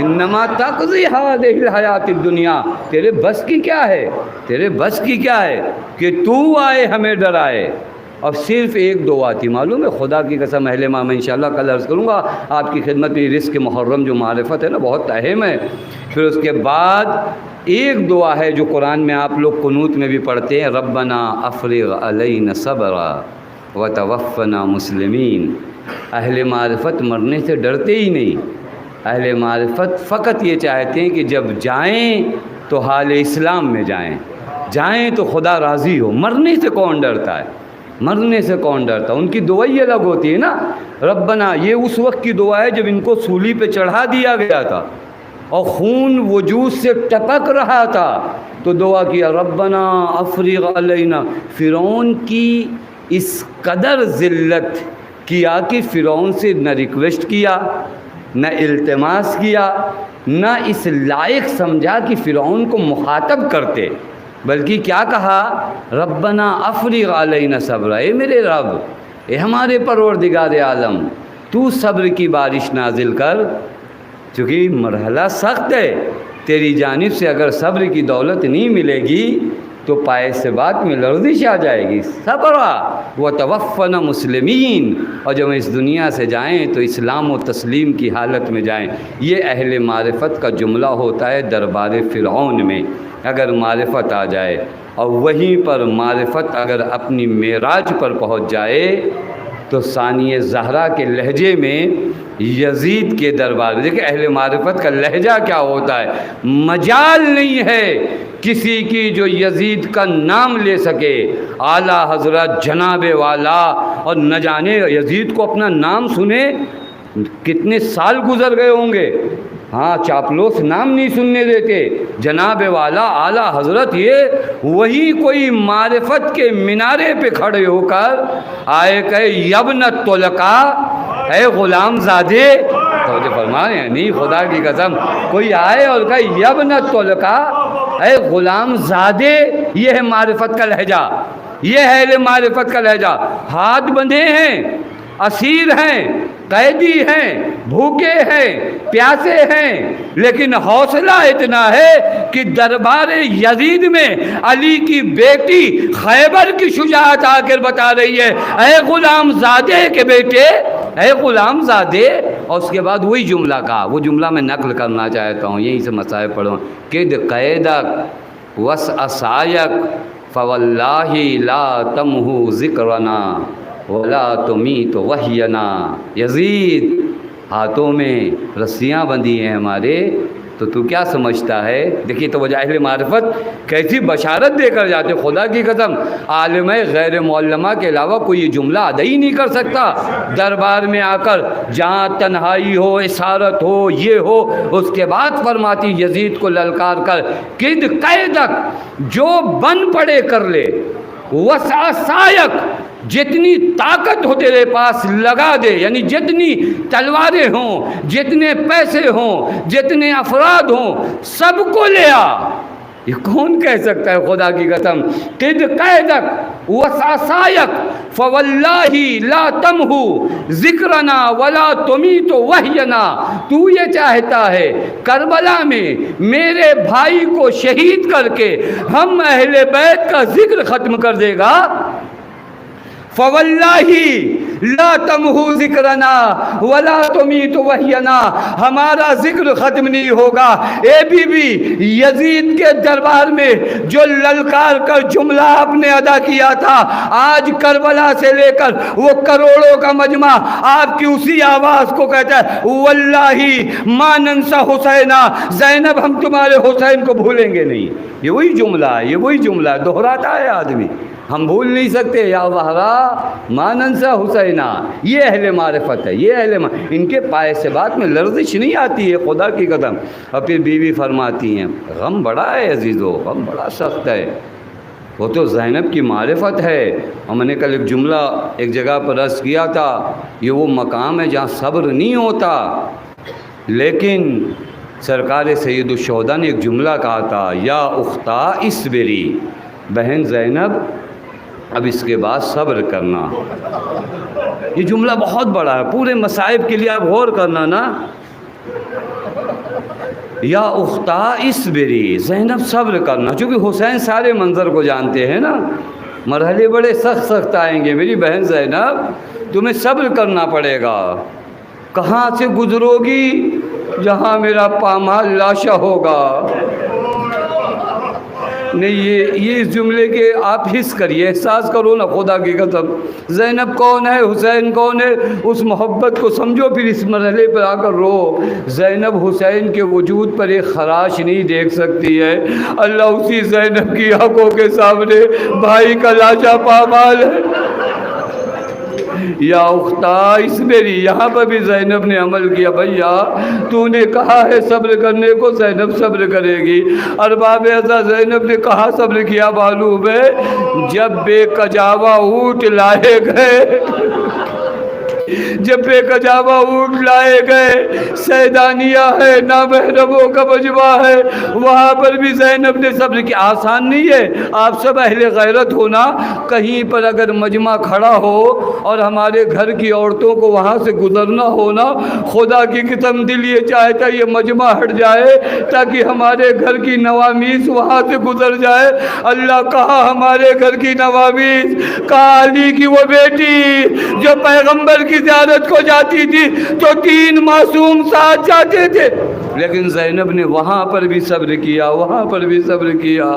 انما تقضی ہذہ الحیات الدنیا، تیرے بس کی کیا ہے، تیرے بس کی کیا ہے کہ تو آئے ہمیں ڈرائے۔ اور صرف ایک دعا تھی، معلوم ہے خدا کی قسم اہل میں انشاءاللہ کل عرض کروں گا آپ کی خدمت میں، رزق محرم جو معرفت ہے نا بہت اہم ہے۔ پھر اس کے بعد ایک دعا ہے جو قرآن میں آپ لوگ قنوت میں بھی پڑھتے ہیں، ربنا افرغ علینا صبرا وتوفنا مسلمین۔ اہل معرفت مرنے سے ڈرتے ہی نہیں، اہل معرفت فقط یہ چاہتے ہیں کہ جب جائیں تو حال اسلام میں جائیں تو خدا راضی ہو۔ مرنے سے کون ڈرتا ہے، مرنے سے کون ڈرتا؟ ان کی دعا یہ الگ ہوتی ہے نا، ربنا، یہ اس وقت کی دعا ہے جب ان کو سولی پہ چڑھا دیا گیا تھا اور خون وجود سے ٹپک رہا تھا تو دعا کیا ربنا افرغ علینا۔ فرعون کی اس قدر ذلت کیا کہ فرعون سے نہ ریکویسٹ کیا، نہ التماس کیا، نہ اس لائق سمجھا کہ فرعون کو مخاطب کرتے، بلکہ کیا کہا، ربنا افرغ علینا صبر، اے میرے رب، اے ہمارے پروردگار عالم، تو صبر کی بارش نازل کر، چونکہ مرحلہ سخت ہے، تیری جانب سے اگر صبر کی دولت نہیں ملے گی تو پائے سے بات میں لرزش آ جائے گی. صبرا و توفنا مسلمین، اور جب اس دنیا سے جائیں تو اسلام و تسلیم کی حالت میں جائیں. یہ اہل معرفت کا جملہ ہوتا ہے دربار فرعون میں. اگر معرفت آ جائے اور وہیں پر معرفت اگر اپنی معراج پر پہنچ جائے تو ثانیہ زہرا کے لہجے میں یزید کے دربار میں، دیکھیں اہل معرفت کا لہجہ کیا ہوتا ہے. مجال نہیں ہے کسی کی جو یزید کا نام لے سکے. اعلیٰ حضرت جناب والا، اور نہ جانے یزید کو اپنا نام سنے کتنے سال گزر گئے ہوں گے. ہاں چاپلوس نام نہیں سننے دیتے. جناب والا اعلیٰ حضرت، یہ وہی کوئی معرفت کے منارے پہ کھڑے ہو کر آئے کہ یبن طلقا، اے غلام زادے. توجہ فرما رہے ہیں نہیں، خدا کی قسم کوئی آئے اور کہے یبن طلقا، اے غلام زادے. یہ ہے معرفت کا لہجہ، یہ ہے اہل معرفت کا لہجہ. ہاتھ بندھے ہیں، اسیر ہیں، قیدی ہیں، بھوکے ہیں، پیاسے ہیں، لیکن حوصلہ اتنا ہے کہ دربار یزید میں علی کی بیٹی خیبر کی شجاعت آ کر بتا رہی ہے اے غلام زادے کے بیٹے، اے غلام زادے. اور اس کے بعد وہی جملہ کہا، وہ جملہ میں نقل کرنا چاہتا ہوں، یہیں سے مصائب پڑھوں. قد قیدک وسعسایک فواللہ لا تمہو ذکرنا ولا تمیت وحینا. یزید ہاتھوں میں رسیاں بندھی ہیں ہمارے، تو کیا سمجھتا ہے؟ دیکھیے تو وجہ اہل معرفت کیسی بشارت دے کر جاتے. خدا کی قسم عالم غیر معلمہ کے علاوہ کوئی یہ جملہ ادا ہی نہیں کر سکتا. دربار میں آ کر جہاں تنہائی ہو، اسارت ہو، یہ ہو، اس کے بعد فرماتی یزید کو للکار کر قد قیدک، جو بن پڑے کر لے، وسعسایک، جتنی طاقت ہو تیرے پاس لگا دے. یعنی جتنی تلواریں ہوں، جتنے پیسے ہوں، جتنے افراد ہوں، سب کو لے آ. یہ کون کہہ سکتا ہے خدا کی قسم؟ قد قیدک وسعسایک فواللہ لا تمہو ذکرنا ولا تمیت وحینا. تو یہ چاہتا ہے کربلا میں میرے بھائی کو شہید کر کے ہم اہل بیت کا ذکر ختم کر دے گا؟ فواللہ لا تمہو ذکرنا ولا تمیت وحینا، ہمارا ذکر ختم نہیں ہوگا. اے بی بی، یزید کے دربار میں جو للکار کر جملہ آپ نے ادا کیا تھا، آج کربلا سے لے کر وہ کروڑوں کا مجمع آپ کی اسی آواز کو کہتا ہے واللہ ما ننسى حسینا، زینب ہم تمہارے حسین کو بھولیں گے نہیں. یہ وہی جملہ ہے، یہ وہی جملہ ہے، دہراتا ہے آدمی. ہم بھول نہیں سکتے یا زہرا ما ننسى حسینا. یہ اہل معرفت ہے، یہ ان کے پائے سے بات میں لرزش نہیں آتی ہے خدا کی قدم. اور پھر بیوی فرماتی ہیں غم بڑا ہے عزیزو، غم بڑا سخت ہے. وہ تو زینب کی معرفت ہے. اور میں نے کل ایک جملہ ایک جگہ پر عرض کیا تھا، یہ وہ مقام ہے جہاں صبر نہیں ہوتا. لیکن سرکار سید الشہداء نے ایک جملہ کہا تھا یا اختہ اصبری، بہن زینب اب اس کے بعد صبر کرنا. یہ جملہ بہت بڑا ہے، پورے مصائب کے لیے آپ غور کرنا نا. یا اختہ اصبری، زینب صبر کرنا. چونکہ حسین سارے منظر کو جانتے ہیں نا، مرحلے بڑے سخت آئیں گے. میری بہن زینب تمہیں صبر کرنا پڑے گا. کہاں سے گزرو گی؟ جہاں میرا پامال لاشا ہوگا. نہیں، یہ اس جملے کے آپ حس کریے، احساس کرو نا خدا کی قسم. زینب کون ہے، حسین کون ہے، اس محبت کو سمجھو، پھر اس مرحلے پر آ کر رو. زینب حسین کے وجود پر ایک خراش نہیں دیکھ سکتی ہے. اللہ اسی زینب کی آنکھوں کے سامنے بھائی کا لاشا پامال ہے. یا اختہ اصبری، یہاں پر بھی زینب نے عمل کیا. بھیا تو نے کہا ہے صبر کرنے کو، زینب صبر کرے گی. ارباب ازا زینب نے کہا صبر کیا معلوم ہے؟ جب بے کجاوا اونٹ لائے گئے جب بے کجاوا اونٹ لائے گئے، سیدانیہ ہے، نامحرموں کا مجمع ہے، وہاں پر بھی زینب نے صبر کیا۔ آسان نہیں ہے، آپ سب اہل غیرت ہونا، کہیں پر اگر مجمع کھڑا ہو اور ہمارے گھر کی عورتوں کو وہاں سے گزرنا ہونا، خدا کی قسم دل یہ چاہتا یہ مجمع ہٹ جائے تاکہ ہمارے گھر کی نوامیس وہاں سے گزر جائے۔ اللہ کہا ہمارے گھر کی نوامیس، کہا علی کی وہ بیٹی جو پیغمبر کی زیارت کو جاتی تھی تو 3 معصوم ساتھ جاتے تھے، لیکن زینب نے وہاں پر بھی صبر کیا، وہاں پر بھی صبر کیا،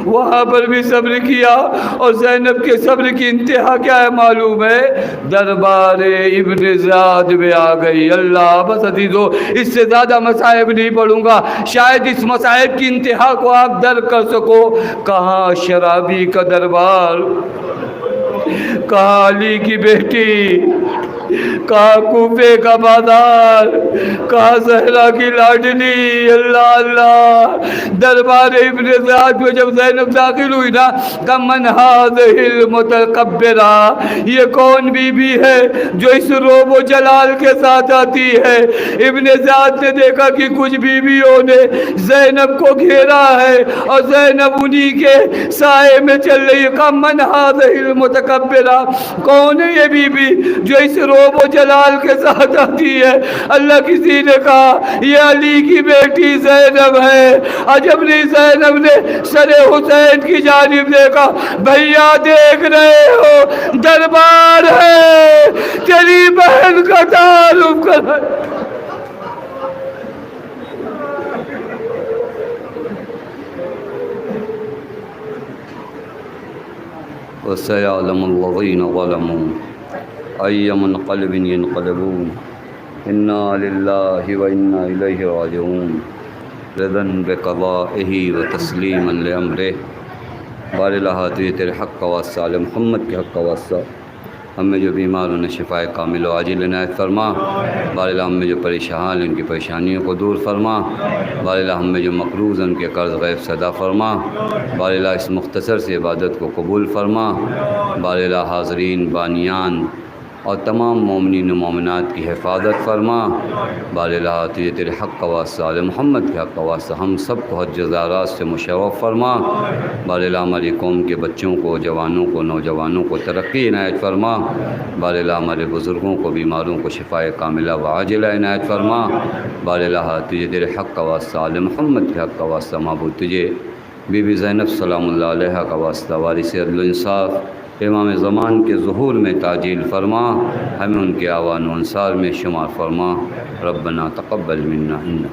وہاں پر بھی صبر کیا۔ اور زینب کے صبر کی انتہا کیا ہے معلوم ہے؟ دربار ابن زیاد میں آ گئی۔ اللہ بس عزیزو، اس سے زیادہ مصائب نہیں پڑھوں گا، شاید اس مصائب کی انتہا کو آپ درک کر سکو۔ کہاں شرابی کا دربار، کہاں علی کی بیٹی، کہاں کوفے کا بازار، کہاں زہرا کی لاڈلی۔ اللہ اللہ، دربار ابن زیاد میں جب زینب داخل ہوئی نا، کہ من هذه المتکبرہ، یہ کون بی بی ہے جو اس روب و جلال کے ساتھ آتی ہے؟ ابن زیاد نے دیکھا کہ کچھ بیویوں نے زینب کو گھیرا ہے اور زینب انہی کے سائے میں چل رہی ہے۔ کہ من هذه المتکبرہ، کون ہے یہ بی بی جو اس روب و جلال کے ساتھ آتی ہے؟ اللہ کسی نے کہا یہ علی کی بیٹی زینب ہے۔ عجب نہیں، زینب نے سر حسین کی جانب دیکھا، بھیا دیکھ رہے ہو دربار ہے، تیری بہن کا تعارف کر۔ وَسَيَعْلَمُ الَّذِينَ ظَلَمُوا أَيَّ مُنْقَلِبٍ يَنْقَلِبُونَ إِنَّا لِلَّهِ وَإِنَّا إِلَيْهِ رَاجِعُونَ رِضًا بِقَضَائِهِ وَتَسْلِيمًا لِأَمْرِهِ۔ بار الہ تجھے تیرے حق کا واسطہ، آل محمد کے حق کا واسطہ، ہم میں جو بیمار انہیں شفائے کامل و عاجل عنایت فرما۔ بار الہ ہم میں جو پریشان ہیں ان کی پریشانیوں کو دور فرما۔ بار الہ ہم میں جو مقروض ہیں ان کے قرض غیب سے ادا فرما۔ بار الہ اس مختصر سے عبادت کو قبول فرما۔ بار الہ حاضرین، بانیان اور تمام مومنین و مومنات کی حفاظت فرما۔ بار الہ تجھے تیرے حق کا واسطہ، آل محمد کے حق کا واسطہ، ہم سب کو حج زیارات سے مشرف فرما۔ بار الہ ہماری قوم کے بچوں کو، جوانوں کو، نوجوانوں کو ترقی عنایت فرما۔ بار الہ ہمارے بزرگوں کو، بیماروں کو شفائے کاملہ و عاجلہ عنایت فرما۔ بار الہ تجھے تیرے حق کا واسطہ، آل محمد کے حق کا واسطہ، معبود تجھے بی بی زینب سلام اللہ علیہ کا واسطہ، وارث عدل و انصاف، امام زمان کے ظہور میں تعجیل فرما، ہمیں ان کے آوان و انصار میں شمار فرما۔ ربنا تقبل منا انک